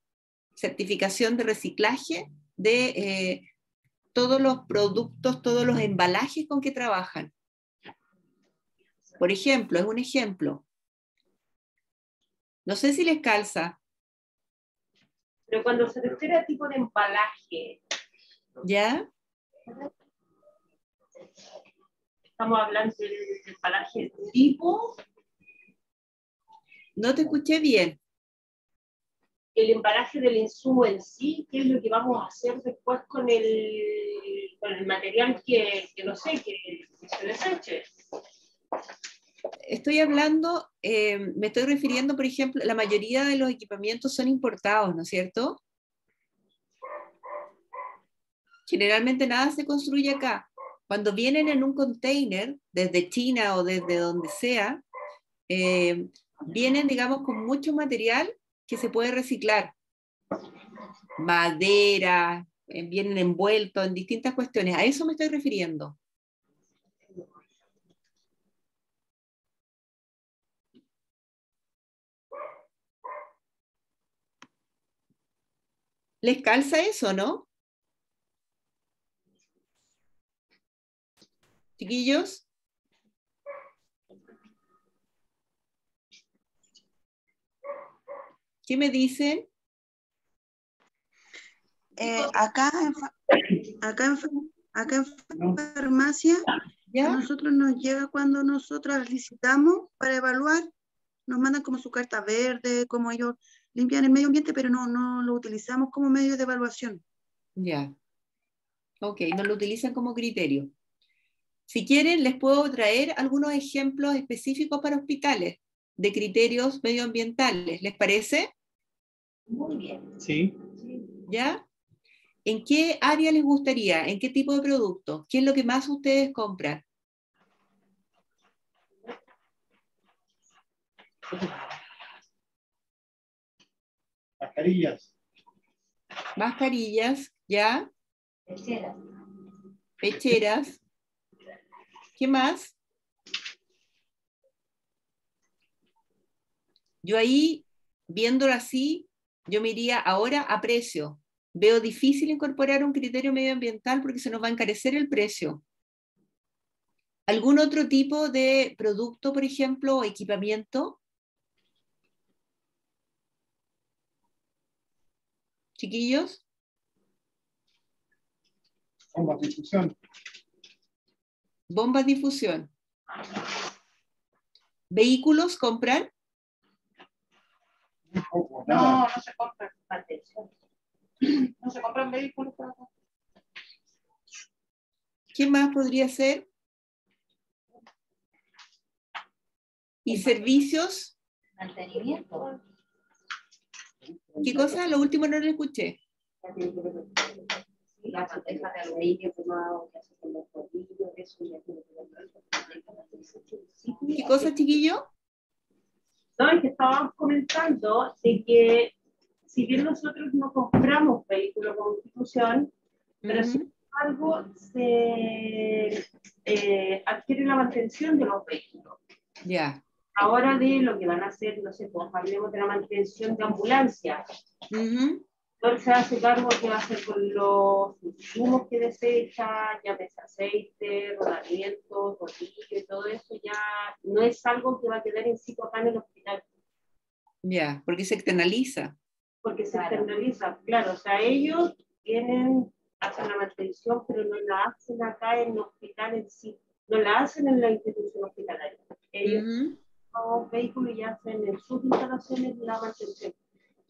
certificación de reciclaje de todos los productos, todos los embalajes con que trabajan. Por ejemplo, es un ejemplo. No sé si les calza. Pero cuando se refiere a tipo de embalaje, ¿Ya? estamos hablando del embalaje tipo, No te escuché bien. el embalaje del insumo en sí, qué es lo que vamos a hacer después con el material que no sé, que se deseche. Estoy hablando, me estoy refiriendo, por ejemplo, la mayoría de los equipamientos son importados, ¿no es cierto? Generalmente nada se construye acá. Cuando vienen en un container, desde China o desde donde sea, vienen, digamos, con mucho material que se puede reciclar. Madera, vienen envueltos en distintas cuestiones. A eso me estoy refiriendo. ¿Les calza eso, no? Chiquillos. ¿Qué me dicen? Acá en farmacia, a ¿Ya? nosotros nos llega cuando nosotros licitamos para evaluar, nos mandan como su carta verde, como ellos limpian el medio ambiente, pero no lo utilizamos como medio de evaluación. Ya. Ok, no lo utilizan como criterio. Si quieren, les puedo traer algunos ejemplos específicos para hospitales de criterios medioambientales. ¿Les parece? Muy bien. Sí. ¿Ya? ¿En qué área les gustaría? ¿En qué tipo de producto? ¿Qué es lo que más ustedes compran? Mascarillas. Mascarillas, ¿ya? Pecheras. ¿Qué más? Yo ahí, viéndolo así, yo me iría ahora a precio. Veo difícil incorporar un criterio medioambiental porque se nos va a encarecer el precio. ¿Algún otro tipo de producto, por ejemplo, o equipamiento? Chiquillos, Bombas de infusión. bombas de difusión. ¿Vehículos compran? Un poco, No, nada. no se compran. Atención. No se compran vehículos para acá. ¿Qué más podría ser? ¿Y servicios? Mantenimiento. ¿Qué cosa? Lo último no lo escuché. La bandeja de aluminio quemado que hace con los rodillos, eso ya tiene que ver con ¿Qué cosa, chiquillo? No, es que estábamos comentando de que si bien nosotros no compramos vehículos como institución, pero sin embargo se adquiere la mantención de los vehículos. Ya. Ahora de lo que van a hacer, no sé, pues hablemos de la mantención de ambulancia. Entonces se hace cargo que va a hacer con los insumos que desecha, llámese aceite, rodamientos, rodillo y todo eso, ya no es algo que va a quedar en sitio acá en el hospital. Ya, porque se externaliza. Porque se externaliza, claro, o sea, ellos tienen, hacen la mantención, pero no la hacen acá en el hospital en sí, no la hacen en la institución hospitalaria. Ellos los vehículos ya hacen en sus instalaciones la mantención.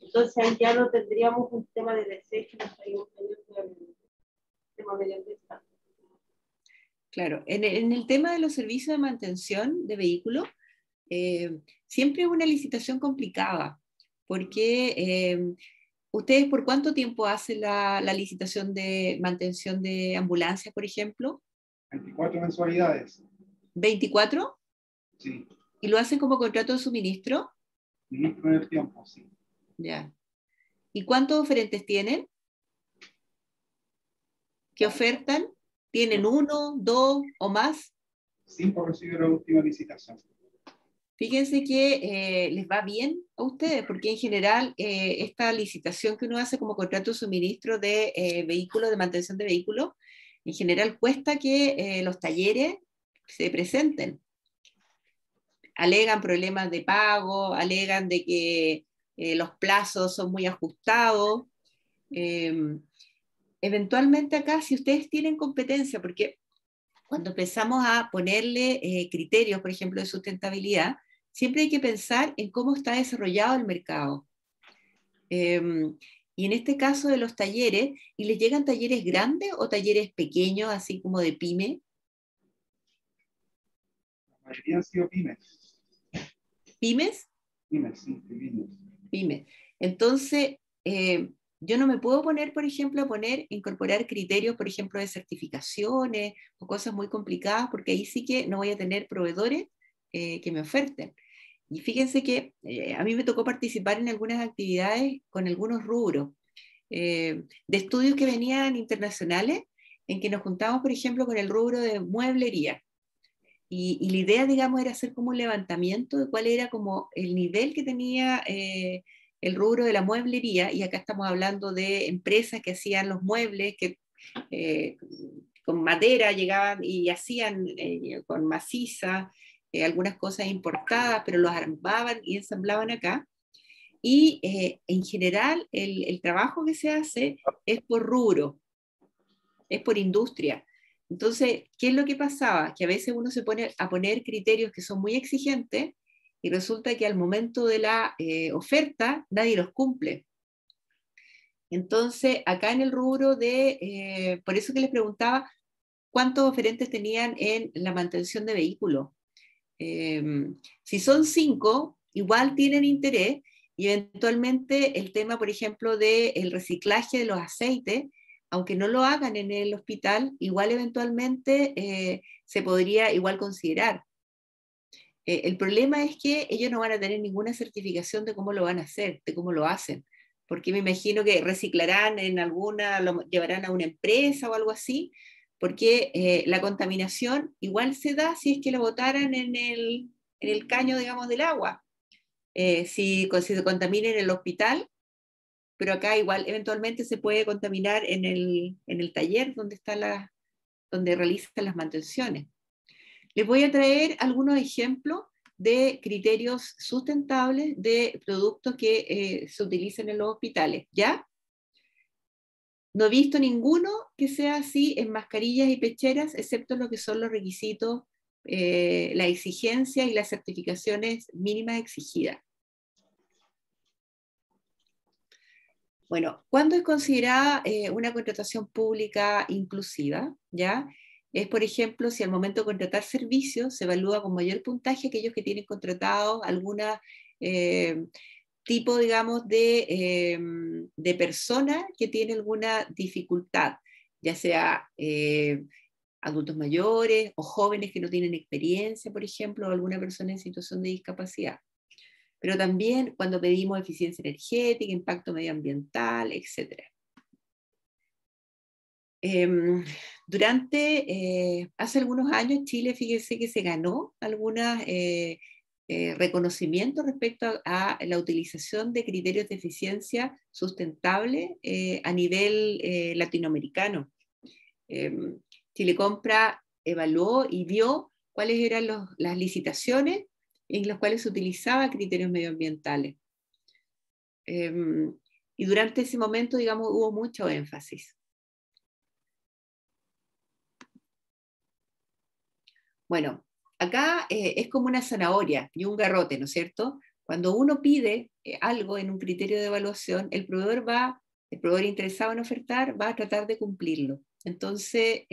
Entonces ahí ya no tendríamos un tema de desecho, no estaríamos teniendo el tema medioambiental. Claro, en el tema de los servicios de mantención de vehículos, siempre es una licitación complicada, porque ¿Ustedes por cuánto tiempo hacen la licitación de mantención de ambulancias, por ejemplo? 24 mensualidades. ¿24? Sí. ¿Y lo hacen como contrato de suministro? Ministro del tiempo, sí. Ya. ¿Y cuántos oferentes tienen? ¿Qué ofertan? ¿Tienen 1, 2 o más? 5 recibe la última licitación. Fíjense que les va bien a ustedes, porque en general esta licitación que uno hace como contrato de suministro de vehículos, de mantención de vehículos, en general cuesta que los talleres se presenten. Alegan problemas de pago, alegan de que los plazos son muy ajustados. Eventualmente acá, si ustedes tienen competencia, porque cuando empezamos a ponerle criterios, por ejemplo, de sustentabilidad, siempre hay que pensar en cómo está desarrollado el mercado. Y en este caso de los talleres, ¿y les llegan talleres grandes o talleres pequeños, así como de pyme? La mayoría han sido pymes. ¿Pymes? Pymes, sí, pymes. Pymes. Entonces, yo no me puedo poner, por ejemplo, incorporar criterios, por ejemplo, de certificaciones o cosas muy complicadas, porque ahí sí que no voy a tener proveedores que me oferten. Y fíjense que a mí me tocó participar en algunas actividades con algunos rubros de estudios que venían internacionales, en que nos juntamos, por ejemplo, con el rubro de mueblería. Y la idea, digamos, era hacer como un levantamiento de cuál era como el nivel que tenía el rubro de la mueblería, y acá estamos hablando de empresas que hacían los muebles, que con madera llegaban y hacían con maciza, algunas cosas importadas, pero los armaban y ensamblaban acá. Y en general el trabajo que se hace es por rubro, es por industria. Entonces, ¿qué es lo que pasaba? Que a veces uno se pone a poner criterios que son muy exigentes y resulta que al momento de la oferta nadie los cumple. Entonces, acá en el rubro de, por eso que les preguntaba, ¿cuántos oferentes tenían en la mantención de vehículos? Si son 5, igual tienen interés, y eventualmente el tema, por ejemplo, del reciclaje de los aceites, aunque no lo hagan en el hospital, igual eventualmente se podría igual considerar. El problema es que ellos no van a tener ninguna certificación de cómo lo van a hacer, de cómo lo hacen, porque me imagino que reciclarán en alguna, lo llevarán a una empresa o algo así, porque la contaminación igual se da si es que lo botaran en el caño, digamos, del agua. Si se contamina en el hospital, pero acá igual eventualmente se puede contaminar en el taller donde realizan las mantenciones. Les voy a traer algunos ejemplos de criterios sustentables de productos que se utilizan en los hospitales, ¿ya? No he visto ninguno que sea así en mascarillas y pecheras, excepto lo que son los requisitos, la exigencia y las certificaciones mínimas exigidas. Bueno, ¿cuándo es considerada una contratación pública inclusiva? ¿Ya? Es, por ejemplo, si al momento de contratar servicios se evalúa con mayor puntaje aquellos que tienen contratado algún tipo, digamos, de persona que tiene alguna dificultad, ya sea adultos mayores o jóvenes que no tienen experiencia, por ejemplo, o alguna persona en situación de discapacidad. Pero también cuando pedimos eficiencia energética, impacto medioambiental, etc. Hace algunos años Chile, fíjese que se ganó algunos reconocimientos respecto a la utilización de criterios de eficiencia sustentable a nivel latinoamericano. Chile Compra evaluó y vio cuáles eran las licitaciones en las cuales se utilizaba criterios medioambientales. Y durante ese momento, digamos, hubo mucho énfasis. Bueno, acá es como una zanahoria y un garrote, ¿no es cierto? Cuando uno pide algo en un criterio de evaluación, el proveedor interesado en ofertar va a tratar de cumplirlo. Entonces,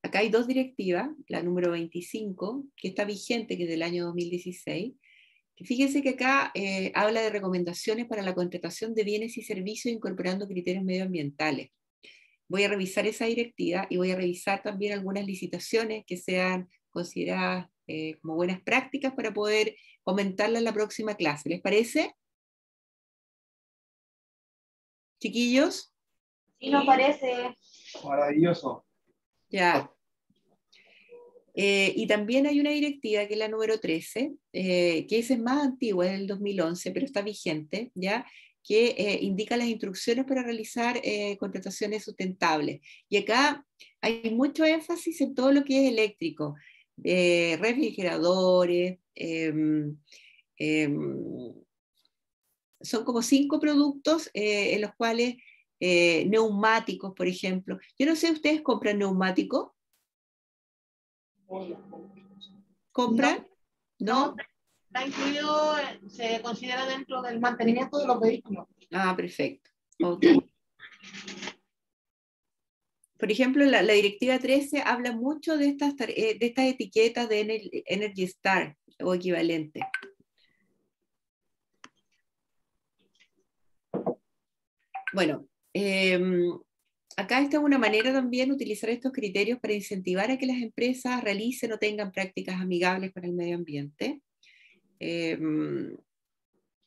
acá hay 2 directivas, la número 25, que está vigente, que es del año 2016, Fíjense que acá habla de recomendaciones para la contratación de bienes y servicios incorporando criterios medioambientales. Voy a revisar esa directiva y voy a revisar también algunas licitaciones que sean consideradas como buenas prácticas para poder comentarlas en la próxima clase. ¿Les parece? Chiquillos. Sí, nos parece. Maravilloso. Ya. Y también hay una directiva que es la número 13, que esa es más antigua, es del 2011, pero está vigente, ¿ya? Que indica las instrucciones para realizar contrataciones sustentables. Y acá hay mucho énfasis en todo lo que es eléctrico, refrigeradores, son como 5 productos en los cuales neumáticos, por ejemplo. Yo no sé, ¿ustedes compran neumáticos? ¿Compran? ¿No? Está incluido, se considera dentro del mantenimiento de los vehículos. Ah, perfecto. Okay. Por ejemplo, la directiva 13 habla mucho de estas etiquetas de Energy Star o equivalente. Bueno, acá está una manera también de utilizar estos criterios para incentivar a que las empresas realicen o tengan prácticas amigables con el medio ambiente.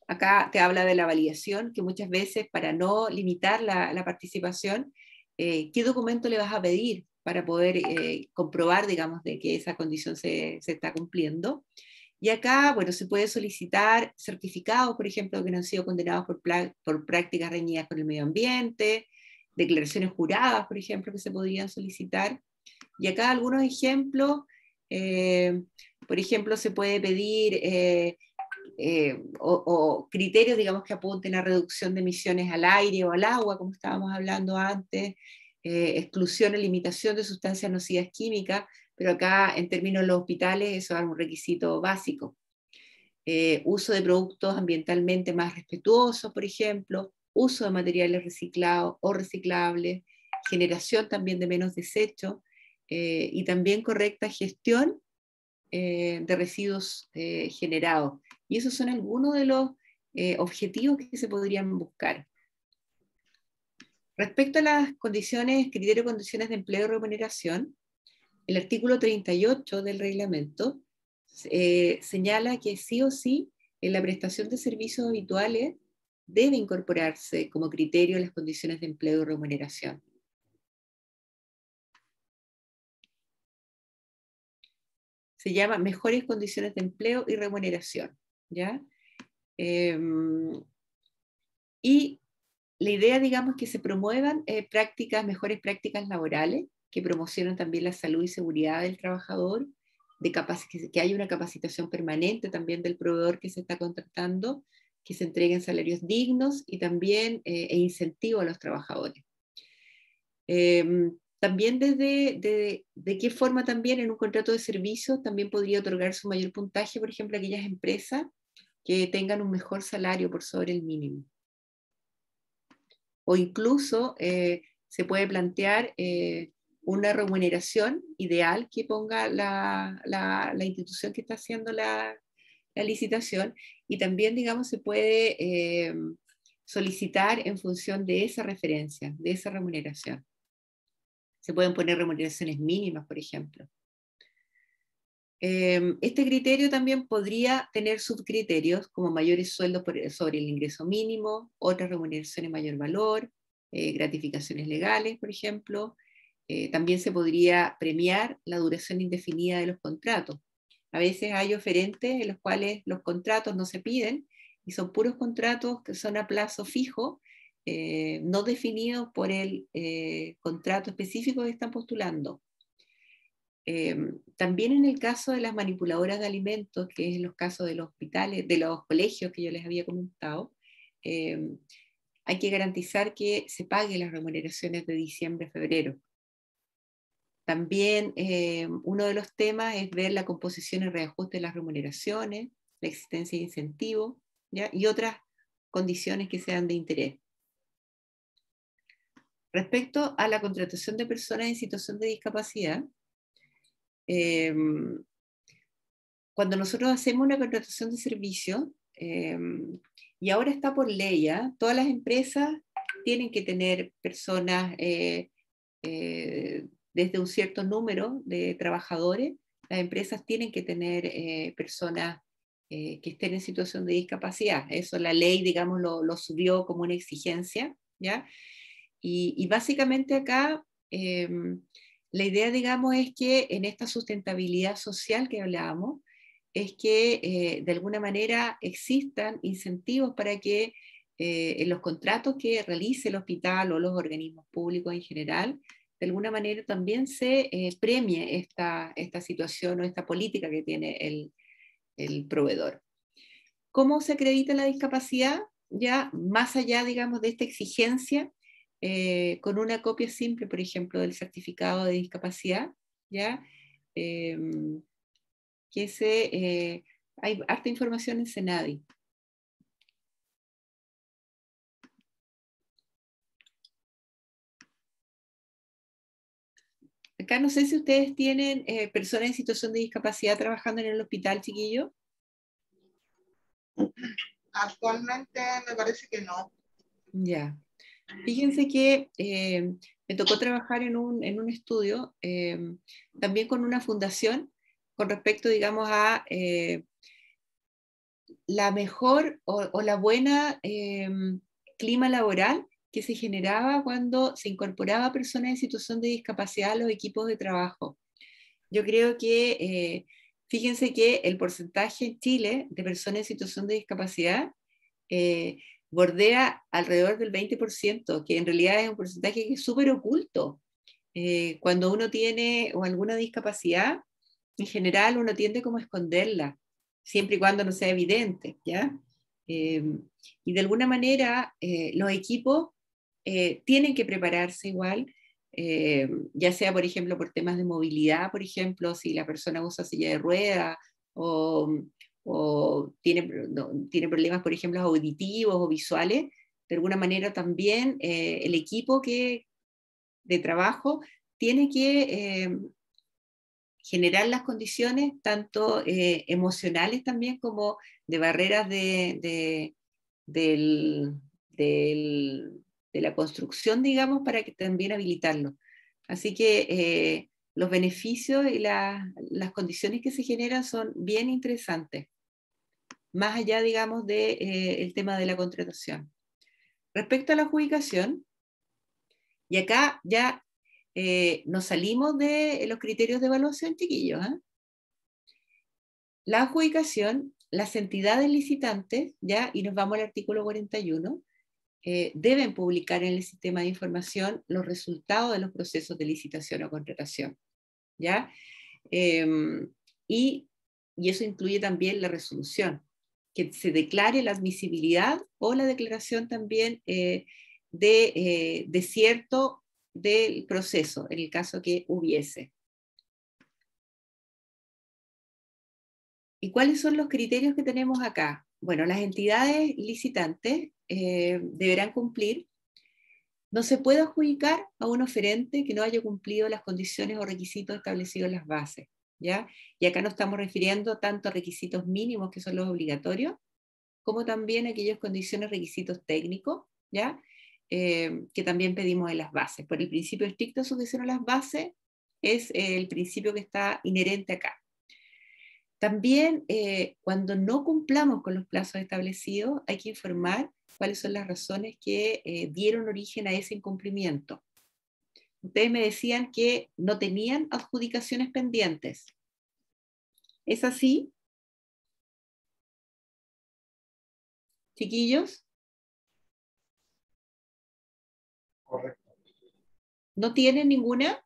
Acá te habla de la validación, que muchas veces para no limitar la participación, ¿qué documento le vas a pedir para poder comprobar, digamos, de que esa condición se está cumpliendo? Y acá, bueno, se puede solicitar certificados, por ejemplo, que no han sido condenados por prácticas reñidas con el medio ambiente, declaraciones juradas, por ejemplo, que se podrían solicitar. Y acá algunos ejemplos, por ejemplo, se puede pedir o criterios, digamos, que apunten a reducción de emisiones al aire o al agua, como estábamos hablando antes, exclusión o limitación de sustancias nocivas químicas, pero acá en términos de los hospitales eso es un requisito básico. Uso de productos ambientalmente más respetuosos, por ejemplo, uso de materiales reciclados o reciclables, generación también de menos desechos y también correcta gestión de residuos generados. Y esos son algunos de los objetivos que se podrían buscar. Respecto a las condiciones, criterios, condiciones de empleo y remuneración, el artículo 38 del reglamento señala que sí o sí en la prestación de servicios habituales debe incorporarse como criterio las condiciones de empleo y remuneración. Se llama mejores condiciones de empleo y remuneración, ¿ya? Y la idea, digamos, que se promuevan mejores prácticas laborales, que promocionen también la salud y seguridad del trabajador, que haya una capacitación permanente también del proveedor que se está contratando, que se entreguen salarios dignos y también incentivo a los trabajadores. También de qué forma también en un contrato de servicio también podría otorgarse un mayor puntaje, por ejemplo, a aquellas empresas que tengan un mejor salario por sobre el mínimo. O incluso se puede plantear una remuneración ideal que ponga la institución que está haciendo la licitación, y también, digamos, se puede solicitar en función de esa referencia, de esa remuneración. Se pueden poner remuneraciones mínimas, por ejemplo. Este criterio también podría tener subcriterios como mayores sueldos sobre el ingreso mínimo, otras remuneraciones de mayor valor, gratificaciones legales, por ejemplo. También se podría premiar la duración indefinida de los contratos. A veces hay oferentes en los cuales los contratos no se piden y son puros contratos que son a plazo fijo, no definidos por el contrato específico que están postulando. También en el caso de las manipuladoras de alimentos, que es en los casos de los hospitales, de los colegios que yo les había comentado, hay que garantizar que se paguen las remuneraciones de diciembre a febrero. También uno de los temas es ver la composición y reajuste de las remuneraciones, la existencia de incentivos, ¿ya? Y otras condiciones que sean de interés. Respecto a la contratación de personas en situación de discapacidad, cuando nosotros hacemos una contratación de servicio, y ahora está por ley, ¿ya? Todas las empresas tienen que tener personas desde un cierto número de trabajadores. Las empresas tienen que tener personas que estén en situación de discapacidad. Eso la ley, digamos, lo subió como una exigencia, ¿ya? Y básicamente acá la idea, digamos, es que en esta sustentabilidad social que hablábamos, es que de alguna manera existan incentivos para que en los contratos que realice el hospital o los organismos públicos en general, de alguna manera también se premie esta situación o esta política que tiene el proveedor. ¿Cómo se acredita la discapacidad? Ya más allá, digamos, de esta exigencia, con una copia simple, por ejemplo, del certificado de discapacidad, ¿ya? Hay harta información en Senadi. Acá no sé si ustedes tienen personas en situación de discapacidad trabajando en el hospital, chiquillo. Actualmente me parece que no. Ya. Fíjense que me tocó trabajar en un estudio, también con una fundación, con respecto, digamos, a la mejor o la buena clima laboral que se generaba cuando se incorporaba personas en situación de discapacidad a los equipos de trabajo. Yo creo que, fíjense que el porcentaje en Chile de personas en situación de discapacidad bordea alrededor del 20%, que en realidad es un porcentaje que es súper oculto. Cuando uno tiene alguna discapacidad, en general uno tiende como a esconderla, siempre y cuando no sea evidente, ¿ya? Y de alguna manera los equipos tienen que prepararse igual, ya sea, por ejemplo, por temas de movilidad, por ejemplo, si la persona usa silla de ruedas o tiene problemas, por ejemplo, auditivos o visuales, de alguna manera también el equipo de trabajo tiene que generar las condiciones, tanto emocionales también como de barreras de la construcción, digamos, para que también habilitarlo. Así que los beneficios y las condiciones que se generan son bien interesantes, más allá, digamos, del tema de la contratación. Respecto a la adjudicación, y acá ya nos salimos de los criterios de evaluación, chiquillos. La adjudicación, las entidades licitantes, ya, y nos vamos al artículo 41, deben publicar en el sistema de información los resultados de los procesos de licitación o contratación, ¿ya? Y eso incluye también la resolución, que se declare la admisibilidad o la declaración también de desierto del proceso, en el caso que hubiese. ¿Y cuáles son los criterios que tenemos acá? Bueno, las entidades licitantes deberán cumplir. No se puede adjudicar a un oferente que no haya cumplido las condiciones o requisitos establecidos en las bases, ¿ya? Y acá nos estamos refiriendo tanto a requisitos mínimos, que son los obligatorios, como también a aquellas condiciones, requisitos técnicos, ¿ya? Que también pedimos en las bases. Por el principio estricto de sujeción a las bases es el principio que está inherente acá. También, cuando no cumplamos con los plazos establecidos, hay que informar cuáles son las razones que dieron origen a ese incumplimiento. Ustedes me decían que no tenían adjudicaciones pendientes. ¿Es así? ¿Chiquillos? Correcto. ¿No tienen ninguna?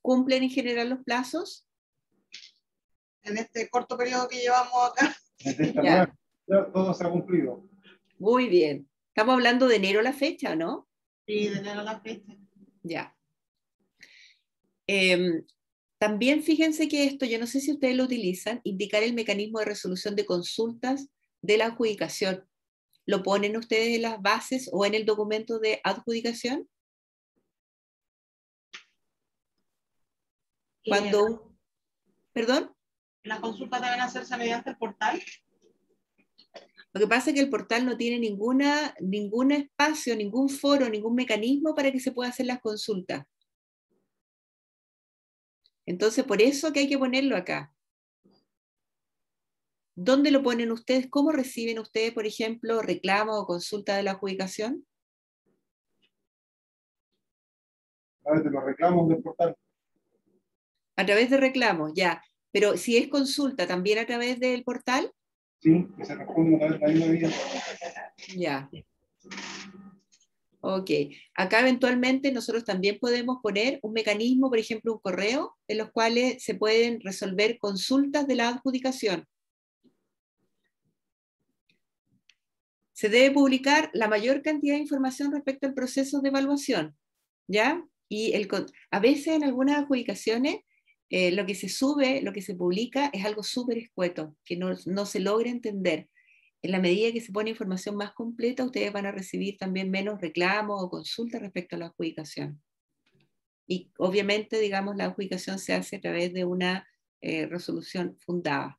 ¿Cumplen en general los plazos? En este corto periodo que llevamos acá. Ya. Ya todo se ha cumplido. Muy bien. Estamos hablando de enero a la fecha, ¿no? Sí, de enero a la fecha. Ya. También fíjense que esto, yo no sé si ustedes lo utilizan, indicar el mecanismo de resolución de consultas de la adjudicación. ¿Lo ponen ustedes en las bases o en el documento de adjudicación? Cuando, perdón, ¿Las consultas deben hacerse mediante el portal? lo que pasa es que el portal no tiene ningún espacio, ningún foro, ningún mecanismo para que se pueda hacer las consultas. Entonces, por eso que hay que ponerlo acá. ¿Dónde lo ponen ustedes? ¿Cómo reciben ustedes, por ejemplo, reclamos o consultas de la adjudicación? A través de los reclamos del portal. A través de reclamos, ya. Pero si es consulta, ¿también a través del portal? Sí, que se responde a través de la misma vía. Ya. Ok. Acá eventualmente nosotros también podemos poner un mecanismo, por ejemplo, un correo, en los cuales se pueden resolver consultas de la adjudicación. Se debe publicar la mayor cantidad de información respecto al proceso de evaluación, ¿ya? Y a veces en algunas adjudicaciones lo que se sube, lo que se publica es algo súper escueto, que no se logra entender. En la medida que se pone información más completa, ustedes van a recibir también menos reclamos o consultas respecto a la adjudicación. Y obviamente, digamos, la adjudicación se hace a través de una resolución fundada.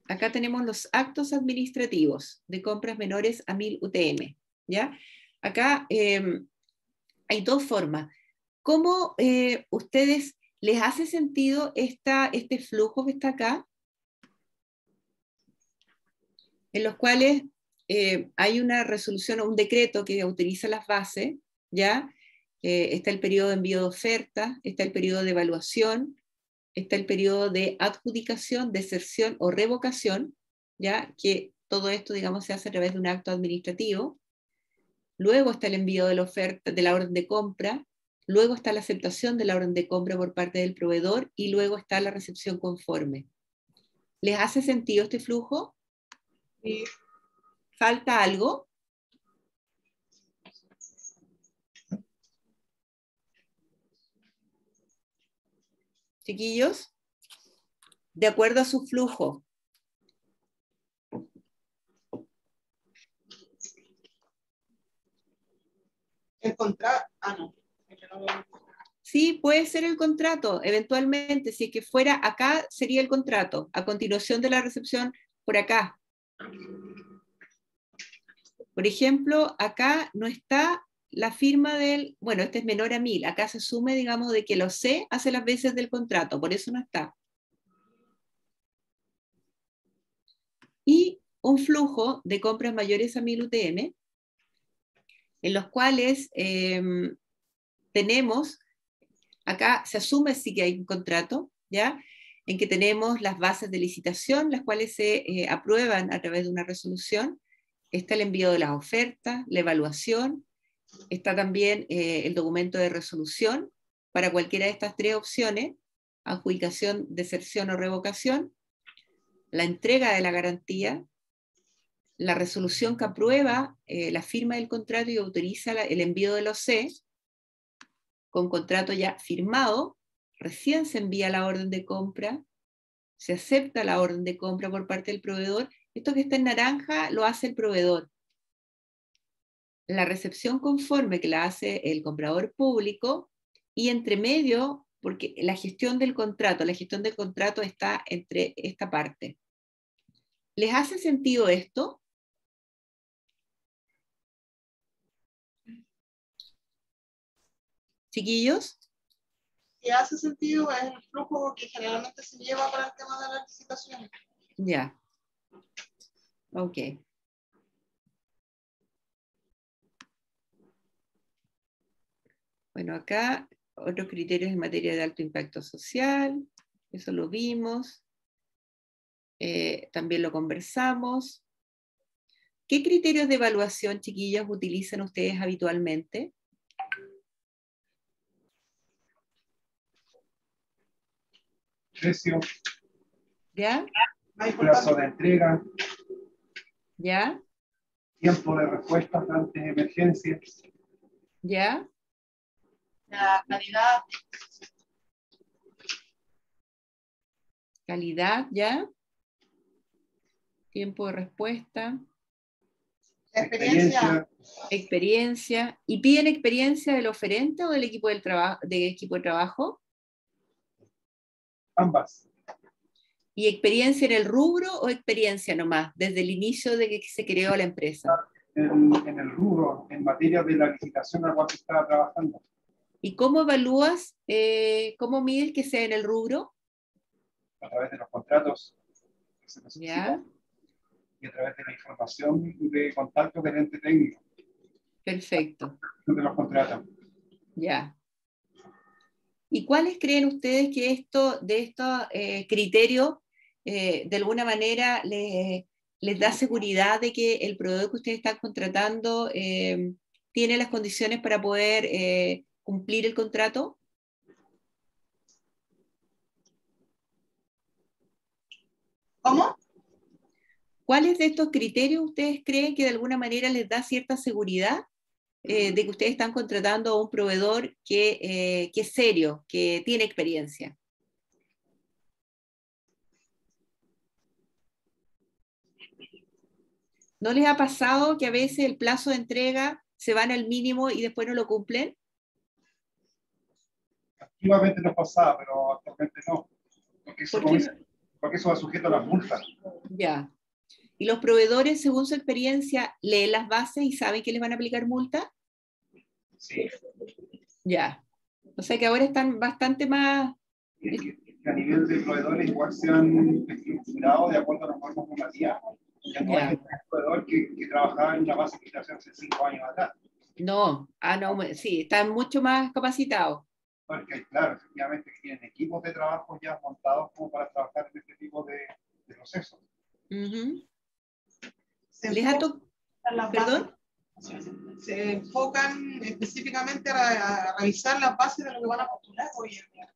Acá tenemos los actos administrativos de compras menores a 1000 UTM, ¿ya? Acá hay dos formas. ¿Cómo ustedes les hace sentido este flujo que está acá? En los cuales hay una resolución o un decreto que autoriza las bases, ¿ya? Está el periodo de envío de ofertas, está el periodo de evaluación, está el periodo de adjudicación, deserción o revocación, ¿ya? Que todo esto, digamos, se hace a través de un acto administrativo. Luego está el envío de la oferta, de la orden de compra. Luego está la aceptación de la orden de compra por parte del proveedor y luego está la recepción conforme. ¿Les hace sentido este flujo? Sí. ¿Falta algo? Chiquillos, de acuerdo a su flujo. El contrato. Ah, no. Sí, puede ser el contrato, eventualmente, si es que fuera acá, sería el contrato, a continuación de la recepción por acá. Por ejemplo, acá no está la firma del, bueno, este es menor a 1000, acá se asume, digamos, de que lo C hace las veces del contrato, por eso no está. Y un flujo de compras mayores a 1000 UTM, en los cuales tenemos, acá se asume sí que hay un contrato, ¿ya? En que tenemos las bases de licitación, las cuales se aprueban a través de una resolución. Está el envío de las ofertas, la evaluación, está también el documento de resolución para cualquiera de estas tres opciones, adjudicación, deserción o revocación, la entrega de la garantía, la resolución que aprueba la firma del contrato y autoriza el envío de los C, con contrato ya firmado, recién se envía la orden de compra, se acepta la orden de compra por parte del proveedor. Esto que está en naranja lo hace el proveedor. La recepción conforme que la hace el comprador público y entre medio, porque la gestión del contrato está entre esta parte. ¿Les hace sentido esto? Chiquillos. Si hace sentido, es el flujo que generalmente se lleva para el tema de la licitación. Ya. Ok. Bueno, acá otros criterios en materia de alto impacto social, eso lo vimos, también lo conversamos. ¿Qué criterios de evaluación, chiquillas, utilizan ustedes habitualmente? Precio, ¿Ya? plazo de entrega, ¿Ya? tiempo de respuesta ante emergencias, ¿Ya? La calidad, Calidad, ¿ya? Tiempo de respuesta. Experiencia. Experiencia. ¿Y piden experiencia del oferente o del equipo de trabajo? Ambas. ¿Y experiencia en el rubro o experiencia nomás, desde el inicio de que se creó la empresa? En el rubro, en materia de la licitación a la cual se estaba trabajando. ¿Y cómo evalúas, cómo mides que sea en el rubro? A través de los contratos que se ¿Ya? necesitan y a través de la información de contacto del ente técnico Perfecto. de los contratos. Ya. ¿Y cuáles creen ustedes que de estos criterios de alguna manera les da seguridad de que el proveedor que ustedes están contratando tiene las condiciones para poder cumplir el contrato? ¿Cómo? ¿Cuáles de estos criterios ustedes creen que de alguna manera les da cierta seguridad de que ustedes están contratando a un proveedor que es serio, que tiene experiencia? ¿No les ha pasado que a veces el plazo de entrega se van al mínimo y después no lo cumplen? Activamente nos pasaba, pero actualmente no. Porque eso, ¿Por qué? porque eso va sujeto a las multas. Ya. ¿Y los proveedores, según su experiencia, leen las bases y saben que les van a aplicar multa? Sí. Ya. O sea que ahora están bastante más... Y que a nivel de proveedores igual se han estructurado de acuerdo a las normas normativas. Ya no Ya. hay un proveedor que trabajaba en una base de licitación hace 5 años atrás. No, no, sí, están mucho más capacitados. Porque, claro, efectivamente tienen equipos de trabajo ya montados como para trabajar en este tipo de procesos. Uh-huh. Se ¿Les ha enfocan tocado? en las ¿Perdón? bases. Se enfocan específicamente a revisar las bases de lo que van a postular hoy en día.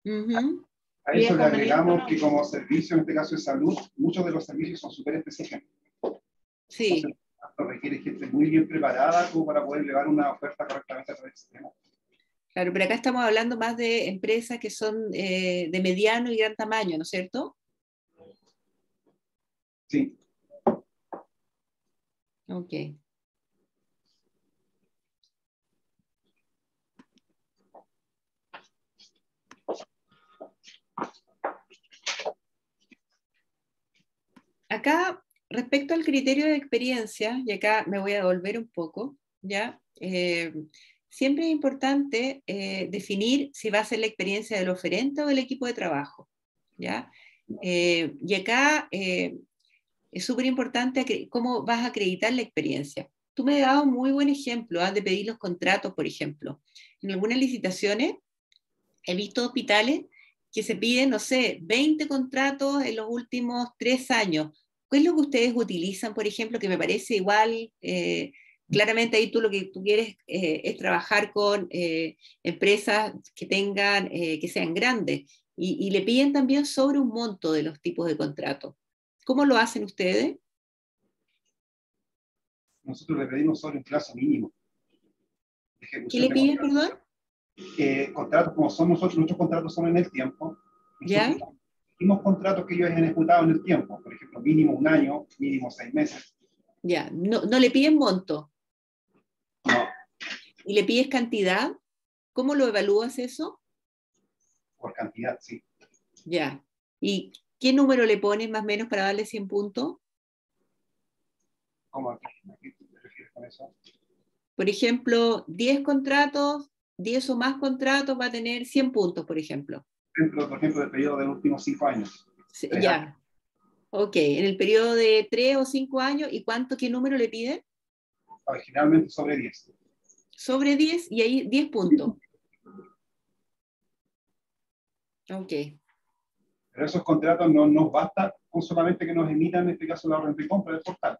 Uh-huh. A Y eso es le agregamos conveniente, que como servicio, en este caso de salud, muchos de los servicios son súper específicos. Sí. Entonces, esto requiere gente muy bien preparada como para poder llevar una oferta correctamente a través del sistema. Claro, pero acá estamos hablando más de empresas que son de mediano y gran tamaño, ¿no es cierto? Sí. Ok. Acá, respecto al criterio de experiencia, y acá me voy a devolver un poco, ¿ya? Siempre es importante definir si va a ser la experiencia del oferente o del equipo de trabajo, ¿ya? Y acá es súper importante cómo vas a acreditar la experiencia. Tú me has dado un muy buen ejemplo de pedir los contratos, por ejemplo. En algunas licitaciones he visto hospitales que se piden, no sé, 20 contratos en los últimos 3 años. ¿Qué es lo que ustedes utilizan, por ejemplo, que me parece igual? Claramente ahí tú lo que tú quieres es trabajar con empresas que tengan, que sean grandes y le piden también sobre un monto de los tipos de contratos. ¿Cómo lo hacen ustedes? Nosotros le pedimos sobre un plazo mínimo de ¿Qué ejecución le de piden, contratos. perdón? Contratos, como son nosotros, nuestros contratos son en el tiempo. ¿Ya? Tenemos contratos que ellos hayan ejecutado en el tiempo, por ejemplo, mínimo 1 año, mínimo 6 meses. Ya. No le piden monto. No, ¿Y le pides cantidad? ¿Cómo lo evalúas eso? por cantidad, sí. Ya. ¿Y qué número le pones más o menos para darle 100 puntos? ¿Cómo aquí te refieres con eso? Por ejemplo, 10 contratos, 10 o más contratos va a tener 100 puntos, por ejemplo. Dentro, por ejemplo, del periodo de los últimos 5 años. Sí, 3 ya. años. Ok. En el periodo de 3 o 5 años, ¿y qué número le piden? Originalmente sobre 10. Sobre 10 y ahí 10 puntos. Ok. Pero esos contratos no nos basta con solamente que nos emitan, en este caso, la orden de compra del portal.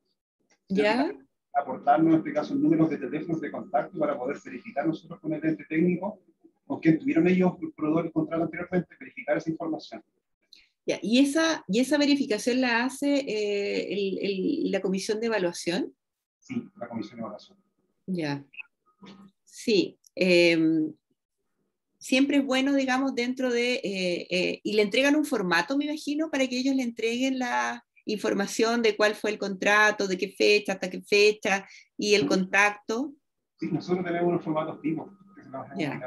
¿Ya? Aportarnos, en este caso, números de teléfonos de contacto para poder verificar nosotros con el ente técnico con quien tuvieron ellos el proveedor el contrato anteriormente, verificar esa información. Ya. ¿Y esa verificación la hace la comisión de evaluación? Sí, la comisión de evaluación. Ya. Sí. Siempre es bueno, digamos, dentro de... y le entregan un formato, me imagino, para que ellos le entreguen información de cuál fue el contrato, de qué fecha, hasta qué fecha, y el contacto. Sí, nosotros tenemos unos formatos tipos. Ya.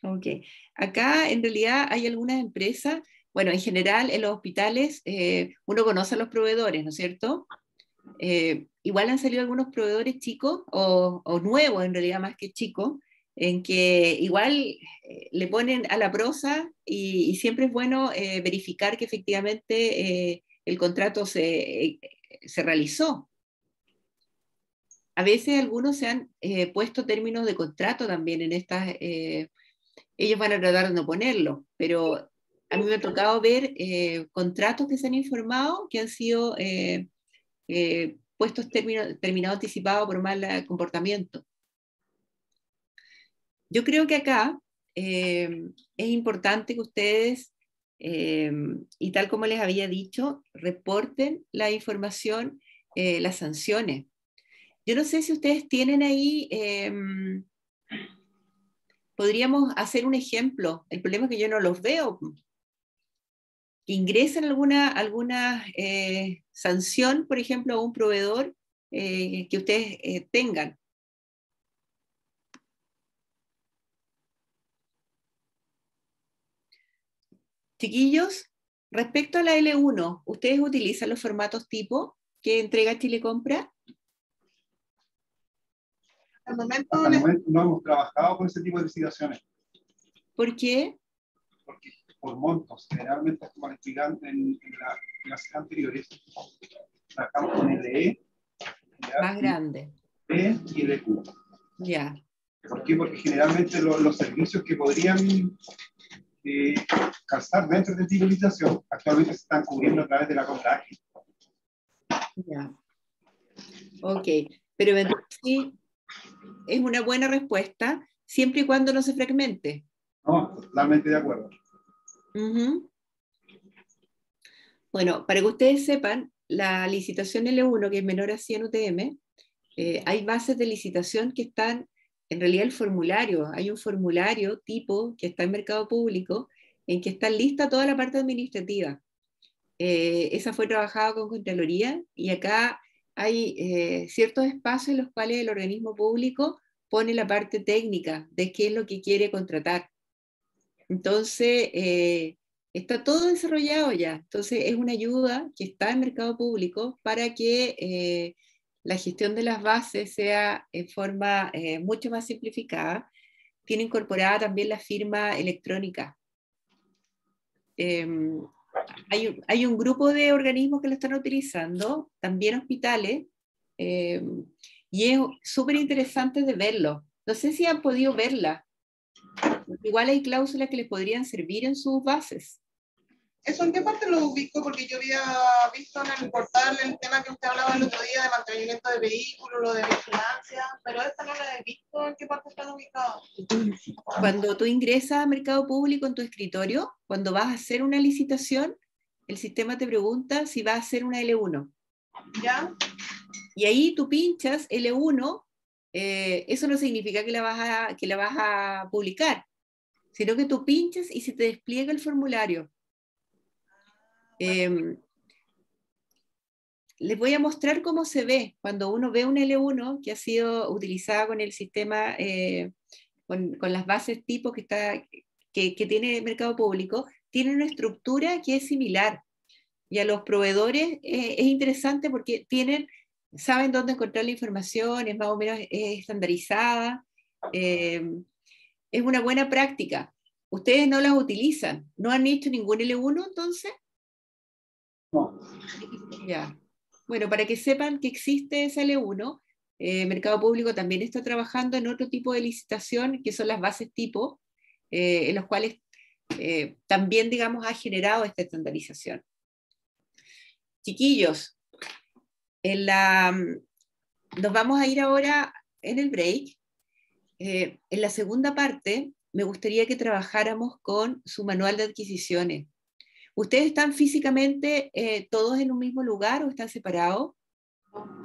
Ok. Acá en realidad hay algunas empresas, bueno, en general en los hospitales uno conoce a los proveedores, ¿no es cierto? Igual han salido algunos proveedores chicos o nuevos en realidad más que chicos, en que igual le ponen a la prosa y siempre es bueno verificar que efectivamente el contrato se realizó. A veces algunos se han puesto términos de contrato también en estas, ellos van a tratar de no ponerlo, pero a mí me ha tocado ver contratos que se han informado que han sido puestos terminados anticipados por mal comportamiento. Yo creo que acá es importante que ustedes, y tal como les había dicho, reporten la información, las sanciones. Yo no sé si ustedes tienen ahí, podríamos hacer un ejemplo. El problema es que yo no los veo. Que ingresen alguna sanción, por ejemplo, a un proveedor que ustedes tengan. Chiquillos, respecto a la L1, ¿ustedes utilizan los formatos tipo que entrega Chile Compra? Al momento, Hasta el momento no hemos trabajado con ese tipo de licitaciones. ¿Por qué? Porque por montos, generalmente, como les explican en las anteriores, trabajamos con LE, Más grande. E y LQ. Ya. ¿Por qué? Porque generalmente los servicios que podrían calzar dentro de esta licitación actualmente se están cubriendo a través de la compra ágil. Ya. Ok, pero sí, es una buena respuesta siempre y cuando no se fragmente. No, totalmente de acuerdo. Bueno, para que ustedes sepan, la licitación L1, que es menor a 100 UTM, hay bases de licitación que están, en realidad el formulario, hay un formulario tipo que está en mercado público, en que está lista toda la parte administrativa. Esa fue trabajada con Contraloría y acá hay ciertos espacios en los cuales el organismo público pone la parte técnica de qué es lo que quiere contratar. Entonces, está todo desarrollado ya. Entonces, es una ayuda que está en mercado público para que la gestión de las bases sea en forma mucho más simplificada. Tiene incorporada también la firma electrónica. Hay un grupo de organismos que lo están utilizando, también hospitales, y es súper interesante de verlo. No sé si han podido verla. Igual hay cláusulas que les podrían servir en sus bases. ¿eso en qué parte lo ubico? Porque yo había visto en el portal el tema que usted hablaba el otro día de mantenimiento de vehículos, lo de vigilancia, pero esta no la he visto. ¿En qué parte están ubicados? Cuando tú ingresas a mercado público en tu escritorio, cuando vas a hacer una licitación, el sistema te pregunta si vas a hacer una L1. ¿Ya? Y ahí tú pinchas L1, eso no significa que la vas a publicar, sino que tú pinchas y se te despliega el formulario. Les voy a mostrar cómo se ve cuando uno ve un L1 que ha sido utilizada con el sistema, con las bases tipo que tiene el mercado público, tiene una estructura que es similar. Y a los proveedores es interesante porque saben dónde encontrar la información, es más o menos estandarizada, es una buena práctica. ¿Ustedes no las utilizan? ¿No han hecho ningún L1 entonces? No. Ya. Bueno, para que sepan que existe ese L1, Mercado Público también está trabajando en otro tipo de licitación, que son las bases tipo, en los cuales también, digamos, ha generado esta estandarización. Chiquillos, nos vamos a ir ahora en el break. En la segunda parte, me gustaría que trabajáramos con su manual de adquisiciones. ¿Ustedes están físicamente todos en un mismo lugar o están separados?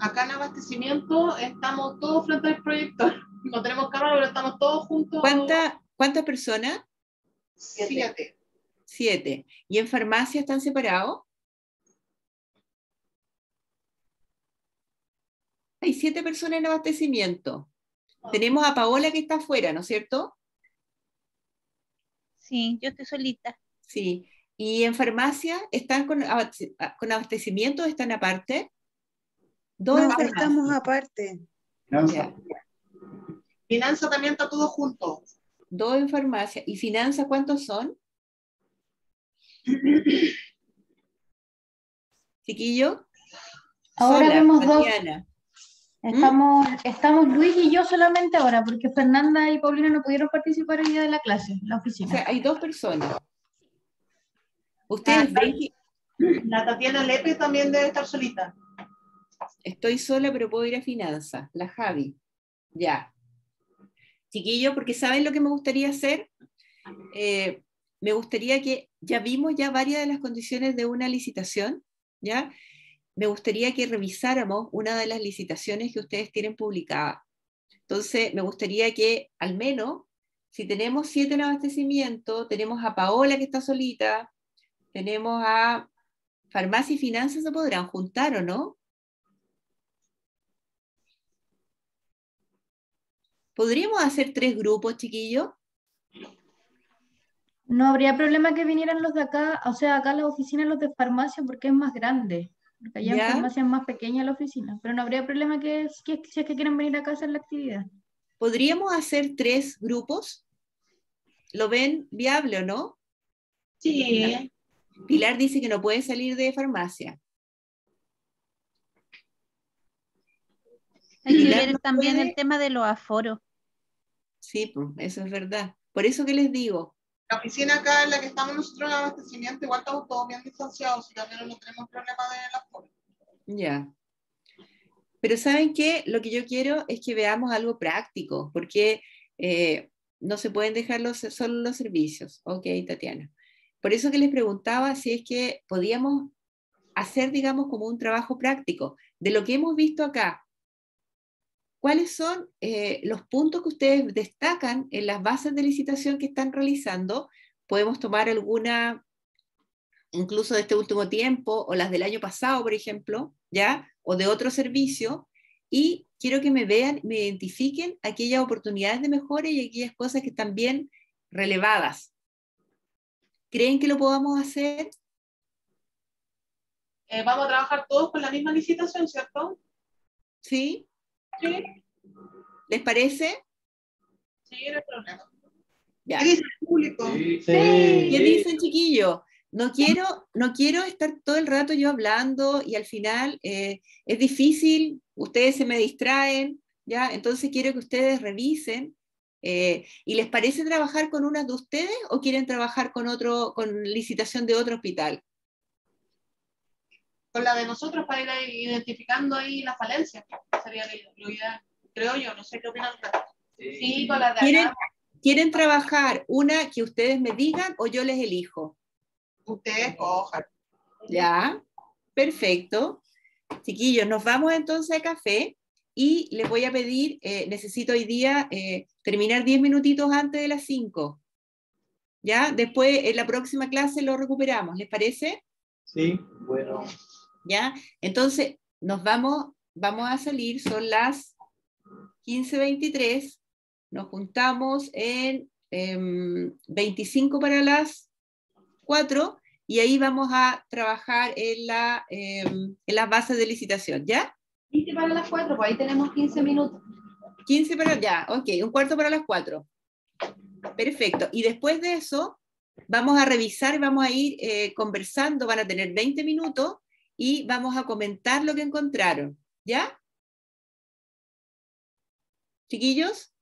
Acá en abastecimiento estamos todos frente al proyector. No tenemos cámara, pero estamos todos juntos. ¿Cuántas personas? 7. 7. ¿Y en farmacia están separados? Hay 7 personas en abastecimiento. Tenemos a Paola que está afuera, ¿no es cierto? Sí, yo estoy solita. Sí. ¿Y en farmacia están con abastecimiento o están aparte? Dos en No, farmacia. estamos aparte. Finanzas. Ya. Finanza también está todo junto. 2 en farmacia. ¿Y finanzas cuántos son? Chiquillo. Ahora Sola, vemos dos. Tatiana. Estamos Luis y yo solamente ahora, porque Fernanda y Paulina no pudieron participar hoy día de la clase, en la O oficina. sea, hay 2 personas. Ustedes ven que La Tatiana Lepe también debe estar solita. estoy sola, pero puedo ir a finanzas. La Javi. Ya. Chiquillo, porque ¿saben lo que me gustaría hacer? Me gustaría que, ya vimos ya varias de las condiciones de una licitación, ¿ya? Me gustaría que revisáramos una de las licitaciones que ustedes tienen publicadas. Entonces, me gustaría que al menos, si tenemos 7 en abastecimiento, tenemos a Paola que está solita, tenemos a farmacia y finanzas, ¿se podrán juntar o no? ¿Podríamos hacer 3 grupos, chiquillos? No habría problema que vinieran los de acá, o sea, acá a la oficina los de farmacia, porque es más grande. Porque allá en ¿Ya? farmacia es más pequeña la oficina. Pero no habría problema si es que quieren venir acá a hacer la actividad. ¿Podríamos hacer 3 grupos? ¿Lo ven viable o no? Sí. Pilar dice que no puede salir de farmacia. Hay que Pilar ver no también puede. el tema de los aforos. Sí, pues, eso es verdad. Por eso que les digo, La oficina acá en la que estamos nosotros en abastecimiento, igual estamos todos bien distanciados y también no tenemos problema de las formas. ya. Pero ¿saben qué? Lo que yo quiero es que veamos algo práctico, porque no se pueden dejar solo los servicios. Ok, Tatiana. Por eso que les preguntaba si es que podíamos hacer, digamos, como un trabajo práctico de lo que hemos visto acá. ¿Cuáles son los puntos que ustedes destacan en las bases de licitación que están realizando? Podemos tomar alguna, incluso de este último tiempo, o las del año pasado, por ejemplo, ¿ya? O de otro servicio, y quiero que me vean, me identifiquen aquellas oportunidades de mejora y aquellas cosas que están bien relevadas. ¿Creen que lo podamos hacer? Vamos a trabajar todos con la misma licitación, ¿cierto? ¿Sí? Sí, ¿Les parece? sí, no hay problema. Ya. ¿Qué dice el público? ¿Qué dicen, chiquillos? No quiero estar todo el rato yo hablando y al final es difícil, ustedes se me distraen, ¿ya? Entonces quiero que ustedes revisen. ¿Y les parece trabajar con una de ustedes o quieren trabajar con licitación de otro hospital? Con la de nosotros para ir identificando ahí las falencias. Sería lo ideal. Creo yo, no sé qué opinan ustedes. Sí, con la de acá. ¿Quieren trabajar una que ustedes me digan o yo les elijo? Ustedes cojan. Ya, perfecto. Chiquillos, nos vamos entonces a café y les voy a pedir, necesito hoy día terminar 10 minutitos antes de las 5. ¿Ya? Después en la próxima clase lo recuperamos, ¿les parece? Sí, bueno. ¿Ya? Entonces vamos a salir, son las 15:23, nos juntamos en 25 para las 4 y ahí vamos a trabajar en las bases de licitación, ¿ya? 15 para las 4, pues ahí tenemos 15 minutos. 15 para, ya, ok, un cuarto para las 4. Perfecto. Y después de eso, vamos a revisar y vamos a ir conversando, van a tener 20 minutos y vamos a comentar lo que encontraron, ¿ya? Chiquillos,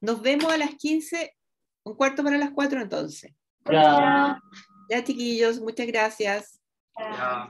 nos vemos a las 15, un cuarto para las 4 entonces. Ya. Ya, chiquillos, muchas gracias. Ya.